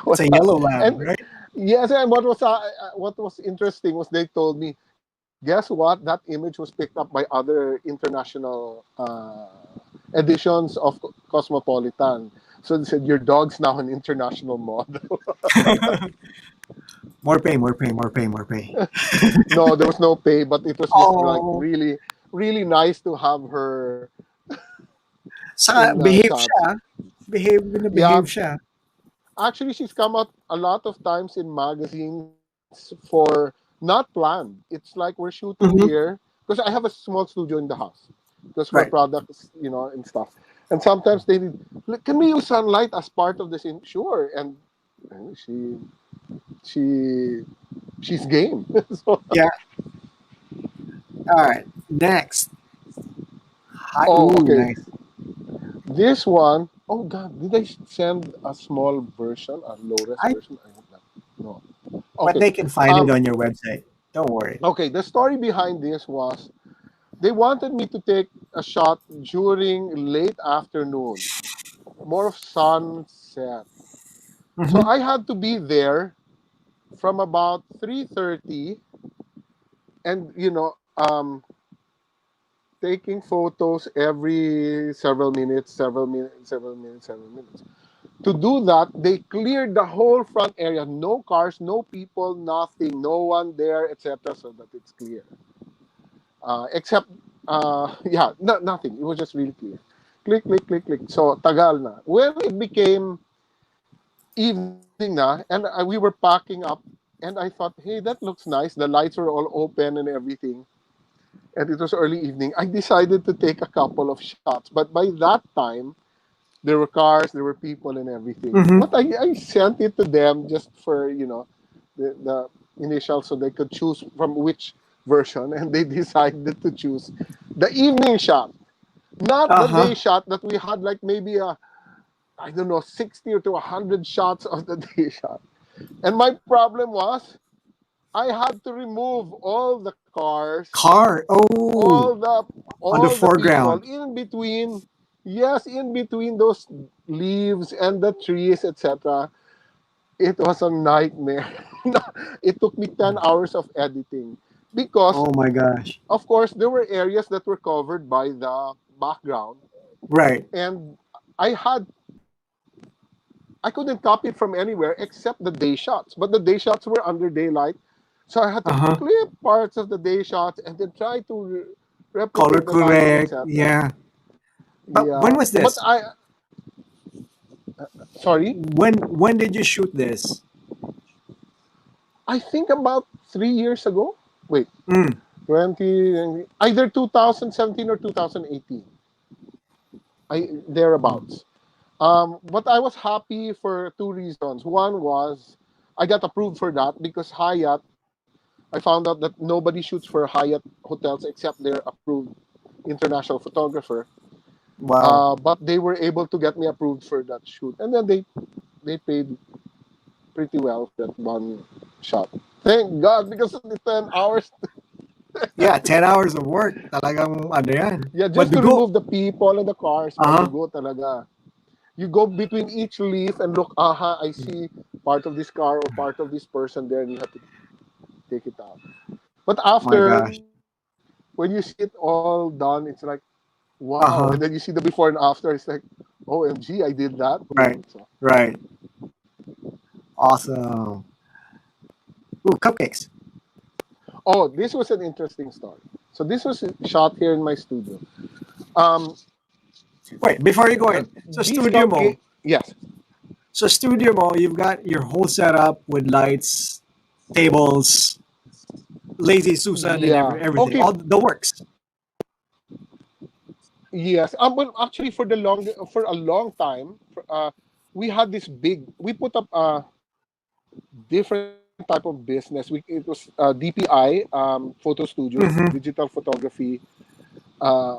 It's a yellow lab, and right? yes, and what was interesting was they told me, guess what? That image was picked up by other international editions of Cosmopolitan. So they said your dog's now an international model. More pay, more pay, more pay, more pay. No, there was no pay, but it was just like Oh, really, really nice to have her saka in behave shots. siya. Behave na Yeah, behave siya. actually, she's come out a lot of times in magazines for not planned. It's like we're shooting here Mhm. because I have a small studio in the house because for Right. products, and stuff. And sometimes they need, "Look, can we use Sunlight as part of this? Sure. And she she she's game. So Yeah. All right. Next. Hi. Oh, Ooh, okay. nice. This one, oh God, did I send a small version, a low res I. version? I hope not. No. But Okay. they can find it Um. on your website. Don't worry. Okay. The story behind this was they wanted me to take a shot during late afternoon, more of sunset. So Mm-hmm. I had to be there from about 3:30, and taking photos every several minutes, several minutes, several minutes. To do that, they cleared the whole front area. No cars, no people, nothing, no one there, etc. So that it's clear. Except, yeah, nothing. It was just really clear. Click, click, click, click. So tagal na. When it became evening na, and we were packing up, and I thought, hey, that looks nice. The lights were all open and everything. And it was early evening. I decided to take a couple of shots. But by that time, there were cars, there were people, and everything. Mm-hmm. But I sent it to them just for the initial, so they could choose from which version, and they decided to choose the evening shot, not Uh the day huh. shot that we had like maybe a I don't know 60 or to 100 shots of the day shot. And my problem was I had to remove all the cars, Car. all Oh, the on the all the people foreground. in between. Yes, in between those leaves and the trees, etc. It was a nightmare. It took me 10 hours of editing because Oh my gosh. of course there were areas that were covered by the background, Right. and I had I couldn't copy it from anywhere except the day shots, but the day shots were under daylight, so I had Uh to huh. clip parts of the day shots and then try to Color replicate the lighting, correct. etc. Yeah. But when Yeah, was but this? I sorry, When did you shoot this? I think about 3 years ago. Wait, Mm. 20 either 2017 or 2018. I thereabouts. But I was happy for two reasons. One was I got approved for that because Hyatt. I found out that nobody shoots for Hyatt hotels except their approved international photographer. Wow. But they were able to get me approved for that shoot, and then they paid pretty well for that one shot. Thank God, because of the 10 hours. Yeah, 10 hours of work. Talagang ano yan. Yeah, But just the to go. remove the people and the cars, Uh huh. madugo talaga. You go between each leaf and look, aha, I see part of this car or part of this person there, and you have to take it out. But My after, gosh. when you see it all done, it's like, wow. Uh And then huh. you see the before and after, it's like, OMG, I did that, Right. So, Right. Awesome. Ooh, cupcakes. oh, this was an interesting story. So this was shot here in my studio. Um, Wait, before you go in. So these studio mo. cupcake, yes, So studio mo, you've got your whole setup with lights, tables, lazy Susan, and yeah, everything. okay, All the works. yes. Well, actually, for a long time, we had this big. We put up a different type of business. It was DPI, photo studio, Mm-hmm. digital photography. Uh,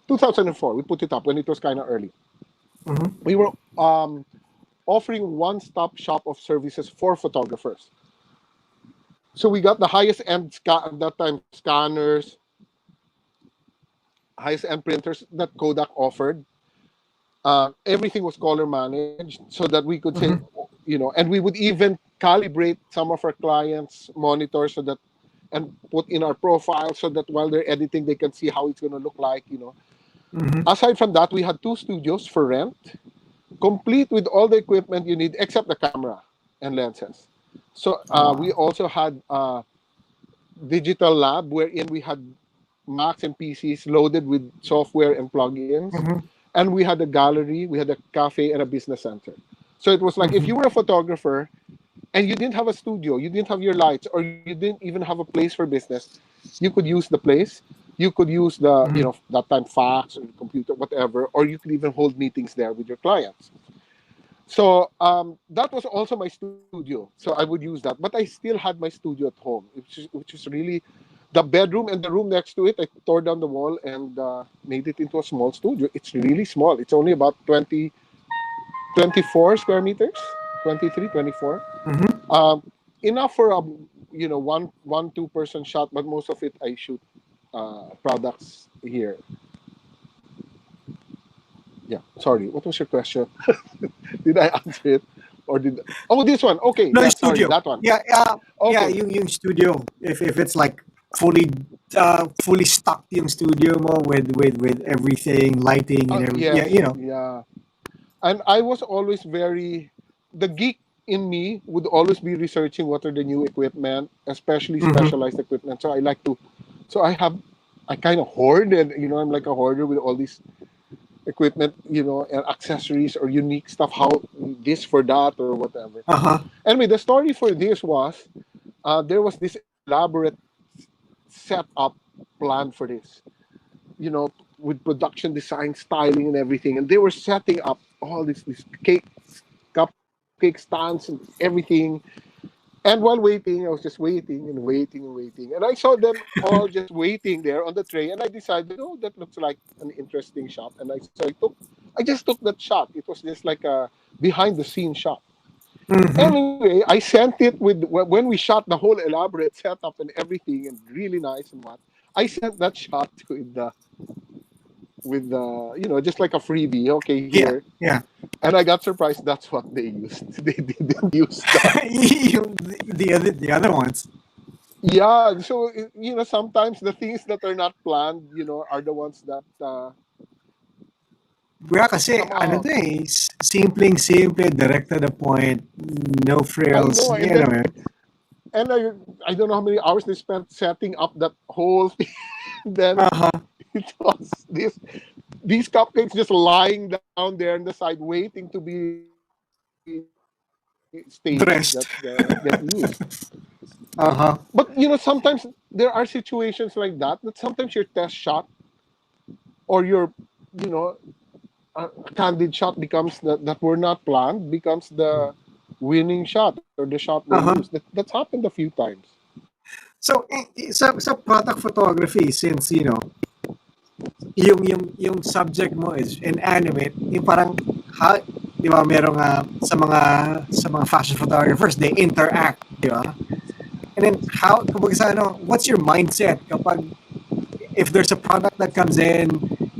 2004, we put it up when it was kind of early. Mm-hmm. We were offering one-stop shop of services for photographers. So we got the highest end at that time scanners, highest end printers that Kodak offered. Everything was color managed so that we could say, Mm-hmm. and we would even calibrate some of our clients' monitors so that and put in our profile so that while they're editing, they can see how it's going to look like. Mm-hmm. Aside from that, we had two studios for rent, complete with all the equipment you need except the camera and lenses. So we Wow. also had digital lab wherein we had Macs and PCs loaded with software and plugins. Mm-hmm. And we had a gallery, we had a cafe, and a business center. So it was like if Mm-hmm. you were a photographer and you didn't have a studio, you didn't have your lights, or you didn't even have a place for business, you could use the place. You could use Mm-hmm. that time fax or computer, whatever, or you could even hold meetings there with your clients. So that was also my studio. So I would use that, but I still had my studio at home, which is really the bedroom and the room next to it. I tore down the wall and made it into a small studio. It's really small. It's only about 24 square meters, 23, 24. Mm-hmm. Um, enough for a one 2 person shot, but most of it I shoot products here. Yeah. Sorry. What was your question? Did I answer it, or did? Oh, this one. Okay. No, Yeah. yung Sorry. studio. That one. Yeah, yeah, Okay. yung studio. If it's like fully stocked yung studio mo with everything, lighting and every yeah, Yes. Yeah. And I was always very the geek in me would always be researching what are the new equipment, especially Mm-hmm. specialized equipment. So I like to. So I kind of hoard, and I'm like a hoarder with all these equipment, and accessories or unique stuff. How this for that or whatever. Uh-huh. Anyway, the story for this was there was this elaborate setup planned for this, you know, with production design, styling, and everything. And they were setting up all these cupcake stands, and everything. And while waiting, I was just waiting and waiting and waiting. And I saw them all just waiting there on the tray. And I decided, oh, that looks like an interesting shot. And I just took that shot. It was just like a behind the scenes shot. Mm-hmm. Anyway, I sent it when we shot the whole elaborate setup and everything, and really nice and what. I sent that shot with just like a freebie. Okay, Yeah, here, yeah. and I got surprised. That's what they used. They didn't use the. Yung, the other ones. Yeah, so sometimes the things that are not planned, are the ones that Yeah, kasi come ano out. to eh, simpleng-simple, direct to the point, no I frills, know, you know. and I don't know how many hours they spent setting up that whole thing. Then Uh-huh. it was these cupcakes just lying down there on the side, waiting to be staged that get Dressed. used. But Uh-huh. sometimes there are situations like that sometimes your test shot or your you know candid shot becomes that were not planned becomes the winning shot or the shot they use. Uh-huh. That's happened a few times. So, sa product photography, since, yung subject mo is inanimate, yung parang, di ba, merong, sa mga fashion photographers, they interact, di ba? And then, kumbaga sa what's your mindset kapag, if there's a product that comes in,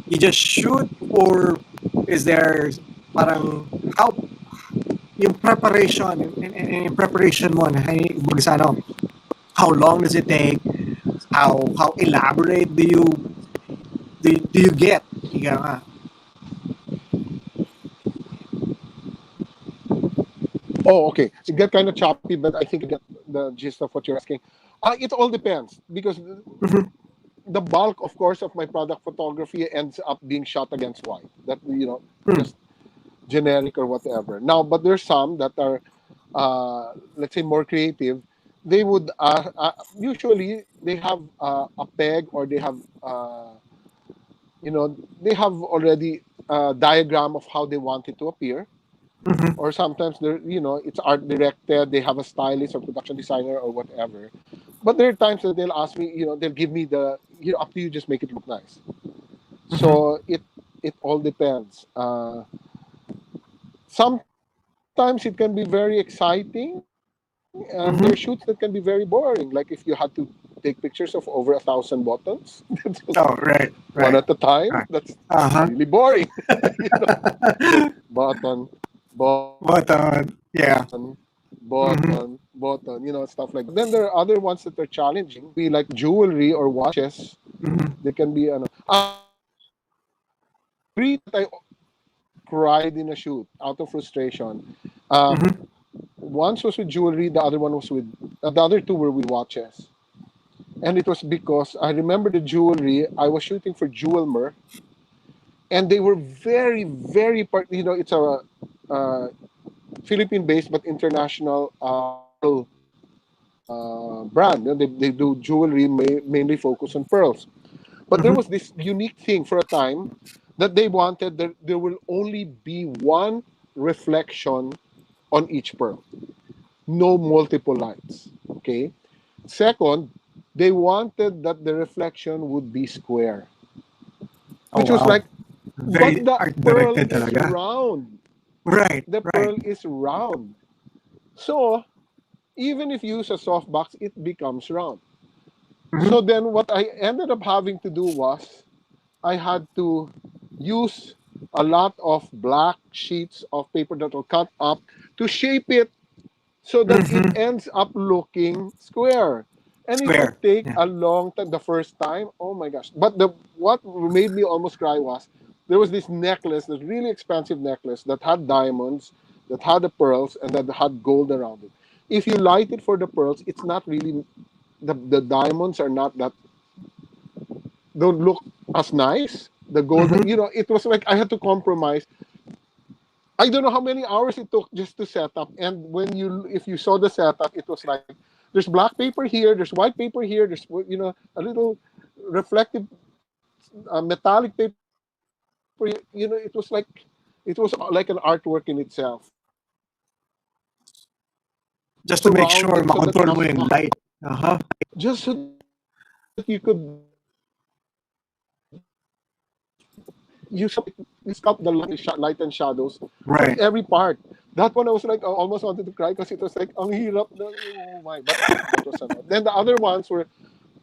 you just shoot, or is there, parang, yung preparation, yung preparation mo, kumbaga sa how long does it take, how elaborate do you get? Ika nga. Oh, okay. It got kind of choppy, but I think I get the gist of what you're asking. It all depends because Mhm. the bulk, of course, of my product photography ends up being shot against white. That Hmm. just generic or whatever. Now, but there's some that are, let's say, more creative. They would usually they have a peg or they have already a diagram of how they want it to appear. Mhm. Or sometimes it's art directed. They have a stylist or production designer or whatever. But there are times that they'll ask me, they'll give me the up to you, just make it look nice. Mhm. So it all depends. Sometimes it can be very exciting, and there are shoots that can be very Mhm. boring. Like if you had to take pictures of over 1,000 buttons, just Oh, right, one at a right. time. Right. That's really Uh-huh. boring. Just button, button, Yeah. button, Mhm. button, button. Stuff like that. But then there are other ones that are challenging. Be like jewelry or watches. Mhm. They can be. Three that I cried in a shoot out of frustration. Um, Mhm. Once was with jewelry, the other one was with the other two were with watches, and it was because I remember the jewelry. I was shooting for Jewelmer, and they were very, very part. It's a uh, Philippine-based but international pearl brand. They do jewelry mainly focused on pearls. But there Mhm. was this unique thing for a time that they wanted. There will only be one. reflection on each pearl, no multiple lights. Okay. Second, they wanted that the reflection would be square, Oh, which was wow. like, but Very the pearl art-directed is talaga. round. Right, The right. pearl is round. So even if you use a soft box, it becomes round. Mhm. So then what I ended up having to do was I had to use a lot of black sheets of paper that will cut up to shape it so that it Mhm. ends up looking square. And it would Square. take Yeah. a long time the first time. Oh my gosh. But the what made me almost cry was there was this necklace, this really expensive necklace that had diamonds, that had the pearls, and that had gold around it. If you light it for the pearls, it's not really the diamonds are not that don't look as nice. The gold, Mhm. it was like I had to compromise. I don't know how many hours it took just to set up. And if you saw the setup, it was like there's black paper here, there's white paper here, there's a little reflective metallic paper. It was like an artwork in itself, Just to make surrounded sure so that makontrol mo yung light. Uh-huh. just so that you could sculpt the light and shadows on Right. every part. That one I was like, I almost wanted to cry because it was like, ang hirap na, oh my. But that was enough. Then the other ones were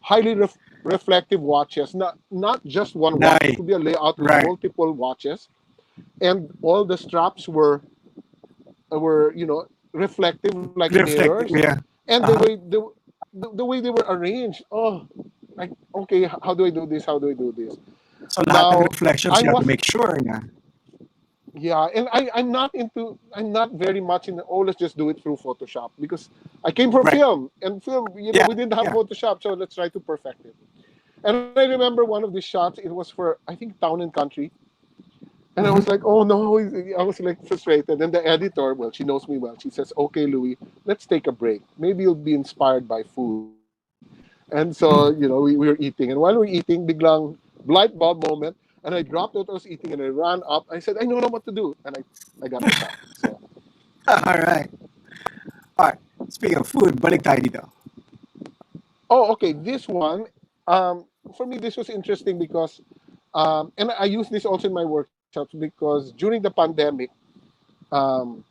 highly reflective watches. Not just one watch. It Nice. could be a layout with Right. multiple watches, and all the straps were reflective like Reflective, mirrors, yeah. and Uh-huh. the way they were arranged. Oh, like okay, how do I do this? How do I do this? So lahat ng Now reflections I you have to was make sure na. Yeah, and I'm not very much in oh let's just do it through Photoshop because I came from Right. film and film, Yeah. we didn't have Yeah. Photoshop, so let's try to perfect it. And I remember one of these shots, it was for I think Town and Country, and I was Mhm. like, oh no, I was like frustrated. And the editor, well, she knows me well. She says, okay, Louis, let's take a break. Maybe you'll be inspired by food. And so, Mm. we were eating. And while we were eating, biglang light bulb moment. And I dropped what I was eating and I ran up. I said, I don't know what to do. And I got the shot. So, All right. All right. Speaking of food, balik tayo dito. oh, okay. This one, for me, this was interesting because, and I use this also in my workshops because during the pandemic, um,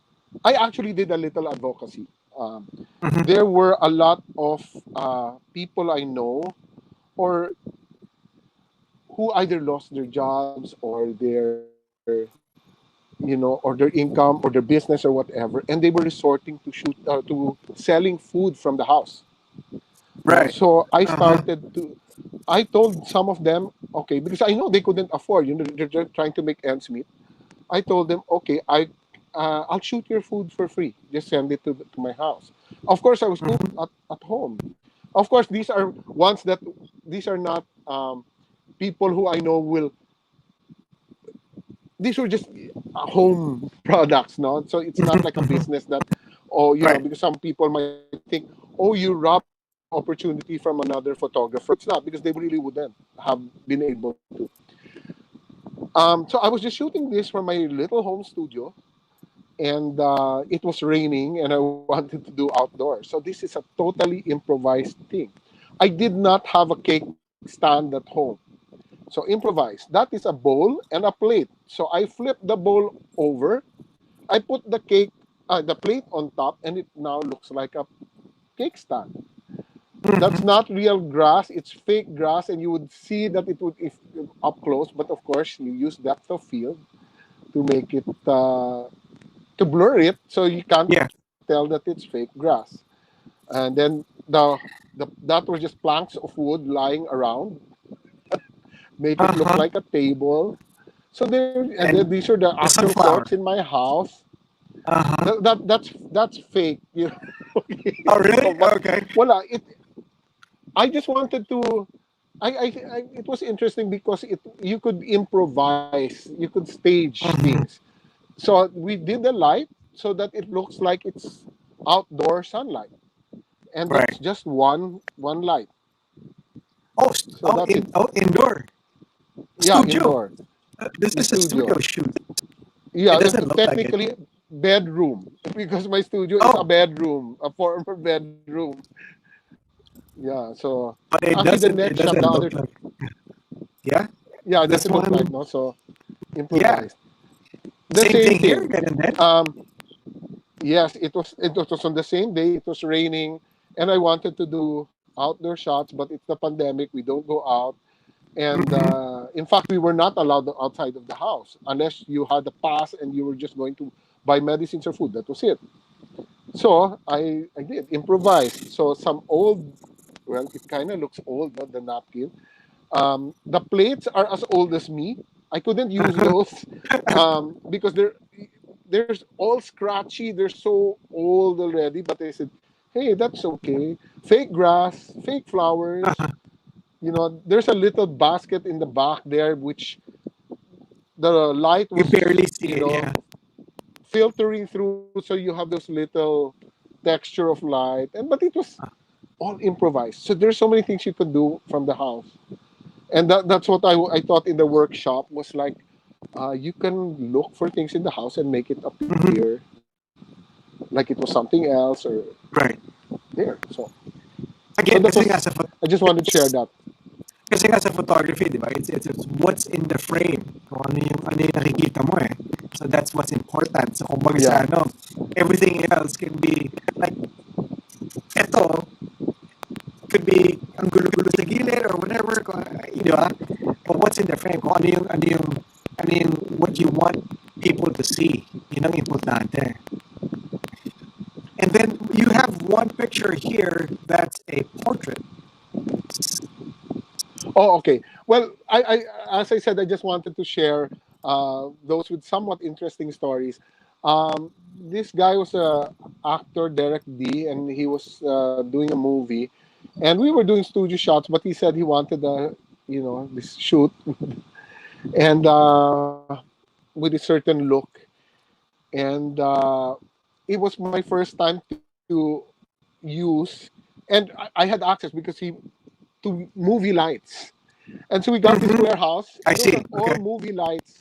I actually did a little advocacy. Um, Mhm. there were a lot of people I know or who either lost their jobs or or their income or their business or whatever, and they were resorting to selling food from the house. Right. So Uh-huh. I told some of them, okay, because I know they couldn't afford, they're just trying to make ends meet. I told them, okay, I'll shoot your food for free. Just send it to my house. Of course, I was cooked Mhm. at home. Of course, these are not people who I know will. These were just home products, no. So it's not Mhm. like a Mhm. business that, oh, Right. because some people might think, oh, you robbed the opportunity from another photographer. It's not because they really wouldn't have been able to. So I was just shooting this from my little home studio, and it was raining and I wanted to do outdoors. So this is a totally improvised thing. I did not have a cake stand at home. So improvised. That is a bowl and a plate. So I flipped the bowl over. I put the plate on top, and it now looks like a cake stand. That's Mhm. not real grass. It's fake grass, and you would see that it would if up close. But of course, you use depth of field to make it to blur it, so you can't Yeah. tell that it's fake grass. And then that was just planks of wood lying around, make it look Uh-huh. like a table. So there, and then And these are the the actual sunflower. corks in my house. Uh-huh. That's fake. Oh, really? But Okay. voila, I just wanted to. It was interesting because you could improvise, you could stage things. Mhm. So we did the light so that it looks like it's outdoor sunlight, and that's Right. just one light. Oh, So that's it. indoor Yeah, studio. indoor This in is a studio studio. shoot. It Yeah, doesn't look like it. technically bedroom because my studio is a Oh, bedroom, a former bedroom. Yeah, so but actually the next it shop, the doesn't other, look like. Yeah, yeah, it that's doesn't why look like I'm. no, so Yeah, improvised. The same same thing here. thing. Ganun din. Yes, it was on the same day. It was raining, and I wanted to do outdoor shots, but it's the pandemic. We don't go out, and Mm-hmm. in fact, we were not allowed outside of the house unless you had a pass and you were just going to buy medicines or food. That was it. So I did improvise. So some old, well, it kind of looks old, not the napkin. The plates are as old as me. I couldn't use those because there's all scratchy. They're so old already. But I said, hey, that's okay. Fake grass, fake flowers. There's a little basket in the back there, which the light You was, barely see it. Yeah. filtering through. So you have those little texture of light. But it was all improvised. So there's so many things you could do from the house. And that's what I thought in the workshop was like, you can look for things in the house and make it Mm-hmm. appear like it was something else or Right. there. So that Again, was, I just wanted to share that. kasi nga sa photography, di ba? It's what's in the frame. Kung ano yung nakikita mo eh. So that's what's important. So kumbaga sa Yeah. ano, everything else can be, like, eto, could be ang gulo-gulo sa gilid or whatever, di ba? But what's in the frame? Kung ano yung, what you want people to see. Yun ang importante. And then you have one picture here that's a portrait. Oh, okay. Well, as I said, I just wanted to share those with somewhat interesting stories. This guy was a actor, Derek D, and he was doing a movie, and we were doing studio shots. But he said he wanted this shoot, and with a certain look, and it was my first time to use, and I had access because he to movie lights. And so we got this warehouse, and I those are see. all Okay. movie lights,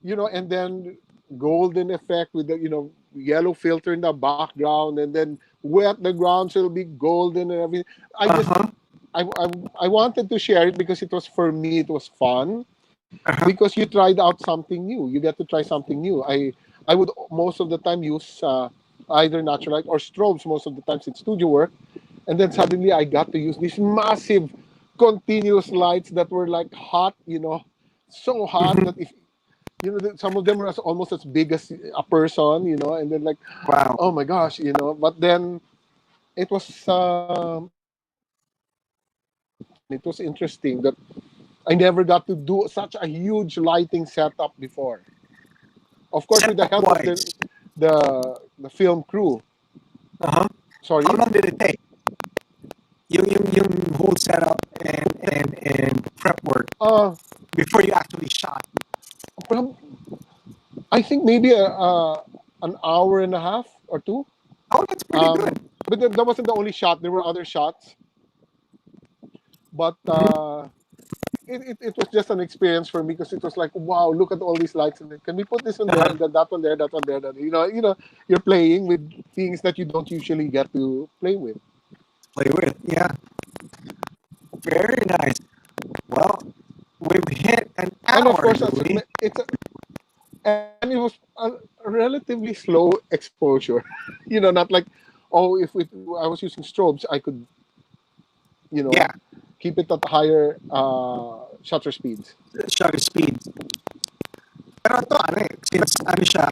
and then golden effect with the yellow filter in the background, and then wet the ground so it'll be golden and everything. I just Uh-huh. I wanted to share it because it was for me. It was fun Uh-huh. because you tried out something new. You get to try something new. I would most of the time use either natural light or strobes most of the times in studio work, and then suddenly I got to use these massive continuous lights that were like hot, so hot that if some of them were almost as big as a person, and then like, Wow. oh my gosh, but then it was fun. It was interesting that I never got to do such a huge lighting setup before. Of course, with the help of Setup wise. the film crew. Uh-huh. Sorry. How long did it take? Yung whole setup and prep work Uh, before you actually shot. prob- I think maybe an hour and a half or two. Oh, that's pretty good. But that wasn't the only shot. There were other shots, but it was just an experience for me because it was like, wow, look at all these lights, and then can we put this one there Uh-huh. and then that one there, that one there, that you're playing with things that you don't usually get to play with. Play with. Yeah. Very nice. Well, we've hit an And of hour, course, Louie. and it was a relatively slow exposure. Not like, oh, if I was using strobes, I could, you know, Yeah. keep it at higher shutter speeds. Shutter speed. Pero ito, ano eh, since ano siya,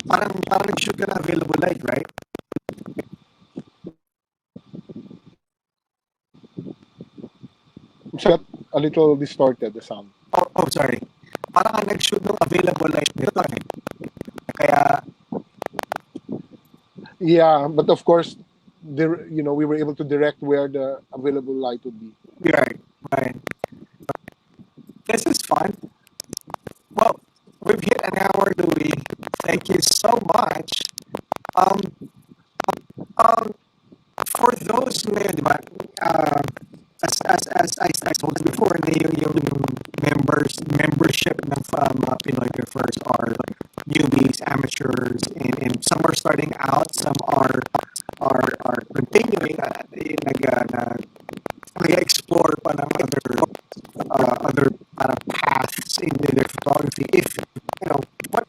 parang nag-shoot ka na available light, right? I'm sorry, got a little distorted the sound. Oh, sorry. Parang ka nag-shoot ng available light nito eh. Kaya, Yeah, but of course, we were able to direct where the available light would be. right, right. This is fun. Well, we've hit an hour, Louie. Thank you so much. Um, um, for those ngayon, di ba, uh, as I told you before, na yung membership ng Pinoygraphers are newbies, amateurs, and some are starting out, some are continuing, nag-explore pa ng other parang paths in their photography. If, what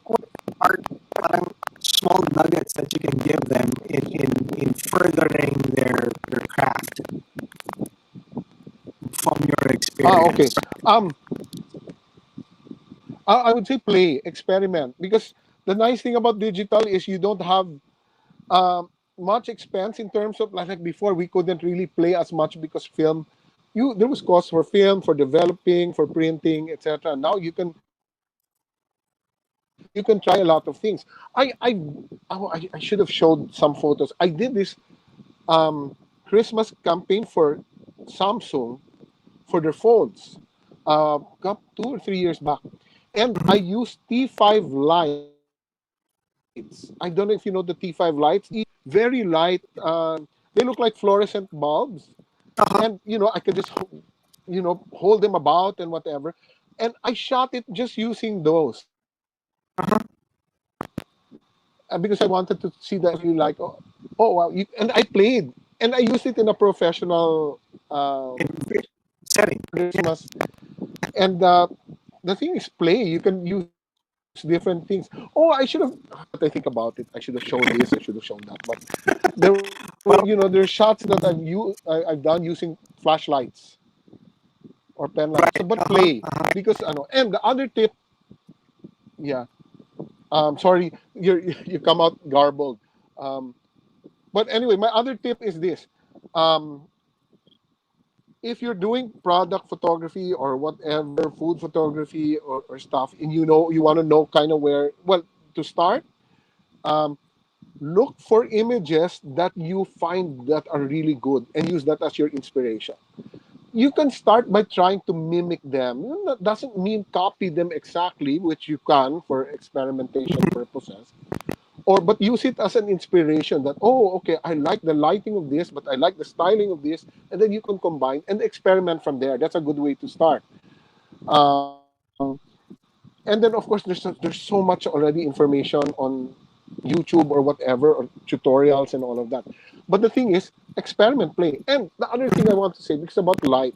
are parang small nuggets that you can give them in furthering their craft from your Okay. experience? I would say play, experiment, because the nice thing about digital is you don't have much expense in terms of, like before we couldn't really play as much because film, you there was cost for film, for developing, for printing, etc. Now you can try a lot of things. I should have showed some photos. I did this Christmas campaign for Samsung for their phones, got 2 or 3 years back, and I Mhm. used T5 lights. I don't know if you know the T5 lights. Very light. They look like fluorescent bulbs, and Uh-huh. I could just hold them about and whatever. And I shot it just using those Uh-huh. because I wanted to see that really like, oh wow, and I played and I used it in a professional In setting. Yeah. Christmas. And the thing is, play. You can use different things. Oh, I should have. But I think about it. I should have shown this. I should have shown that. But there's shots Well, that I've done using flashlights or pen lights. So, but right. play Uh-huh. because Uh-huh. I know. And the other tip, yeah. Sorry, you come out garbled. Um, but anyway, my other tip is this. Um, if you're doing product photography or whatever, food photography or stuff, and you want to know kind of where, well, to start, um, look for images that you find that are really good and use that as your inspiration. You can start by trying to mimic them. That doesn't mean copy them exactly, which you can for experimentation purposes, or but use it as an inspiration that, oh, okay, I like the lighting of this, but I like the styling of this, and then you can combine and experiment from there. That's a good way to start. um, and then of course there's so much already information on YouTube or whatever, or tutorials and all of that. But the thing is, experiment, play. And the other thing I want to say, because about light,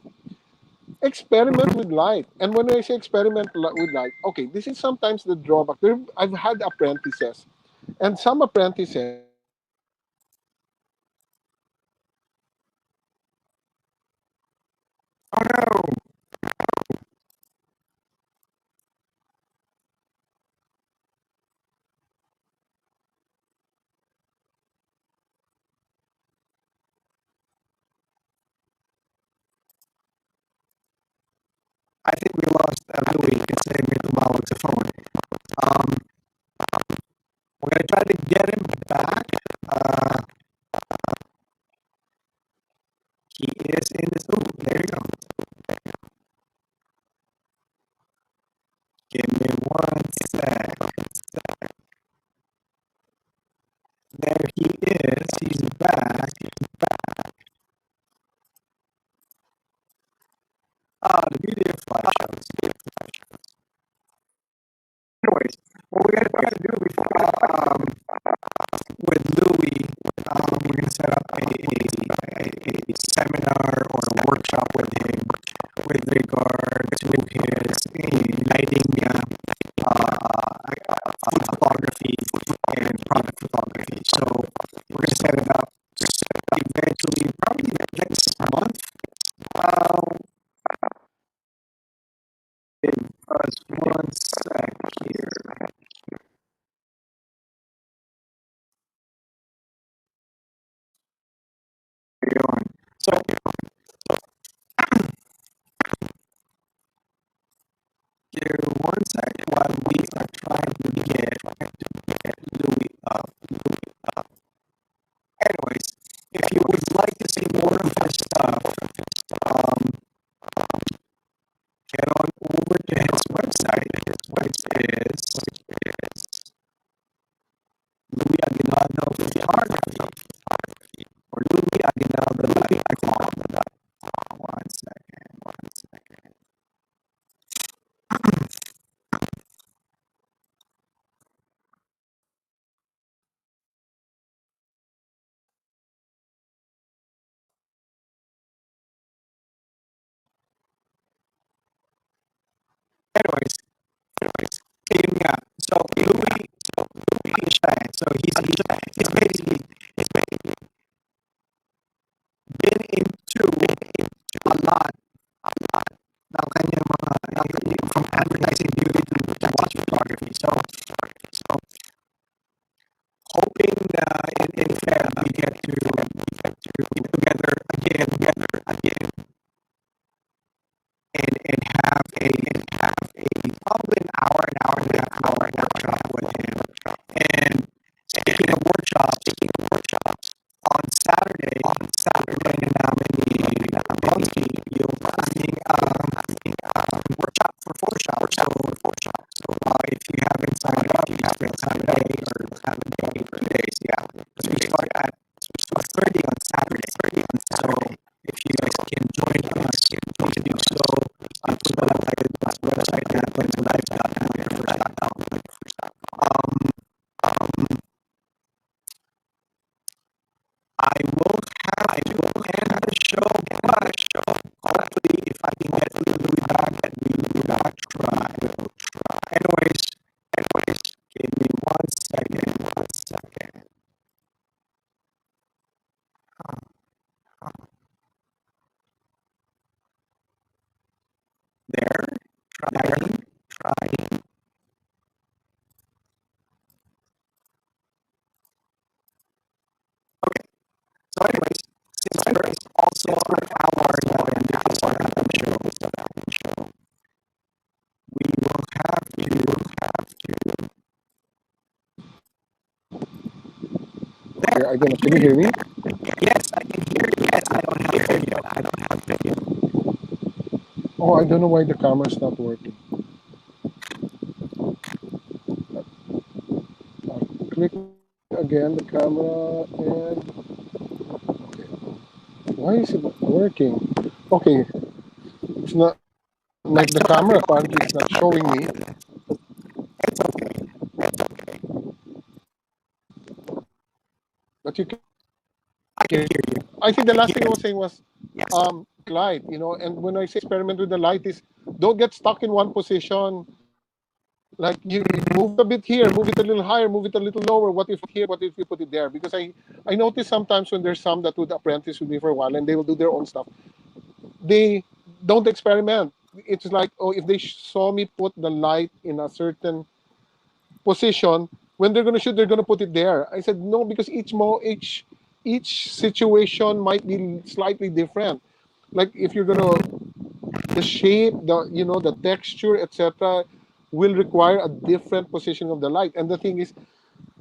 experiment with light. And when I say with light, okay, this is sometimes the drawback. I've had apprentices, and some apprentices, Oh no. I think we lost Louie kasi may tumawag sa phone. Um, we're gonna try to get him back. Uh, he is in this. Oh, there you go. Give me one sec. There he is. He's back. Ah, the beauty of slideshows. Anyways, what we're gonna try to do with Louie, we're gonna set up a seminar or a workshop with him with regard to his lighting, food photography and product photography. So we're gonna set it up eventually, probably next month. Uh, give us one sec here. So here one sec while we are trying to get Louis up. Anyways, if you would like to see more of his stuff, um, get on over to his website. Which is Louis Aguinaldo Photography or Louis Aguinaldo. One second. One second. we get to get together again and have a probably an hour and a half workshop with him. And speaking of workshops, on Saturday namin ni Bonski yung aming workshop for Photoshop. So if you haven't signed up, you have Saturday or have a day, 2 days, yeah. Because we start at 2:30 on Saturday. So if you guys can join us, please do so. Punta lang tayo sa website natin sa live.pinoygraphers.com. I will end the show, but hopefully if I can get Louie back, try. Anyways, give me 1 second. There, trying. Okay, so anyways, since we're also an hour and a half show, we will have to. Yeah, can you hear me? Yes, I can hear you. Yes, I don't have video. Oh, I don't know why the camera's not working. Click again the camera and okay. Why is it not working? Okay, it's not like the camera apparently is not showing me. It's okay. But you can. I can hear you. I think the last thing I was saying was Yes. light, and when I say experiment with the light is don't get stuck in one position. Like you move it a bit here, move it a little higher, move it a little lower. What if here? What if you put it there? Because I notice sometimes when there's some that would apprentice with me for a while and they will do their own stuff, they don't experiment. It's like, oh, if they saw me put the light in a certain position, when they're going to shoot, they're going to put it there. I said no, because each situation might be slightly different. Like if you're going to the shape, the texture, etc., will require a different position of the light. And the thing is,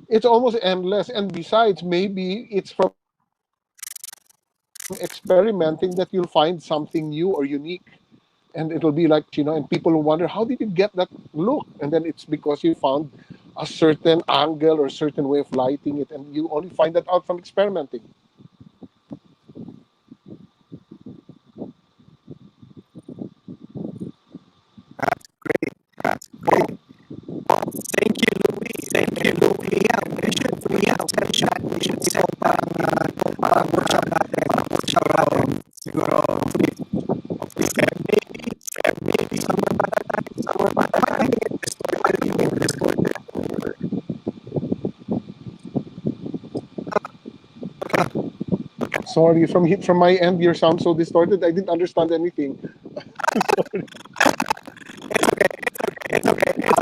it's almost endless. And besides, maybe it's from experimenting that you'll find something new or unique. And it'll be like, and people will wonder, how did you get that look? And then it's because you found a certain angle or certain way of lighting it. And you only find that out from experimenting. That's great. Well, thank you, Louie. Yeah, we should set workshop natin. Siguro, maybe somewhere pa tayo. Discord. Sorry, from my end, your sound so distorted. I didn't understand anything. Sorry. It's okay. We'll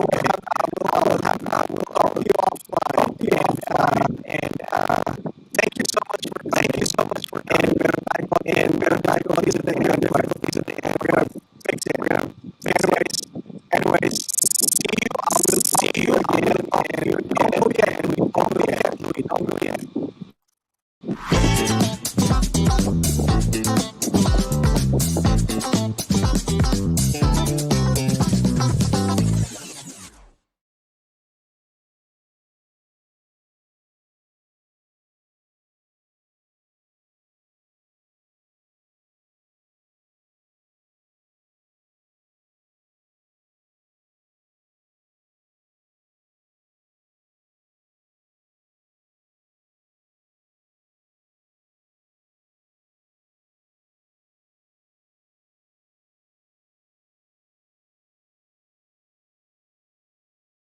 call you offline. And thank you so much for coming. And meron tayo copies at the end. We're gonna fix it. Anyways, see you. I will see you again. And don't forget,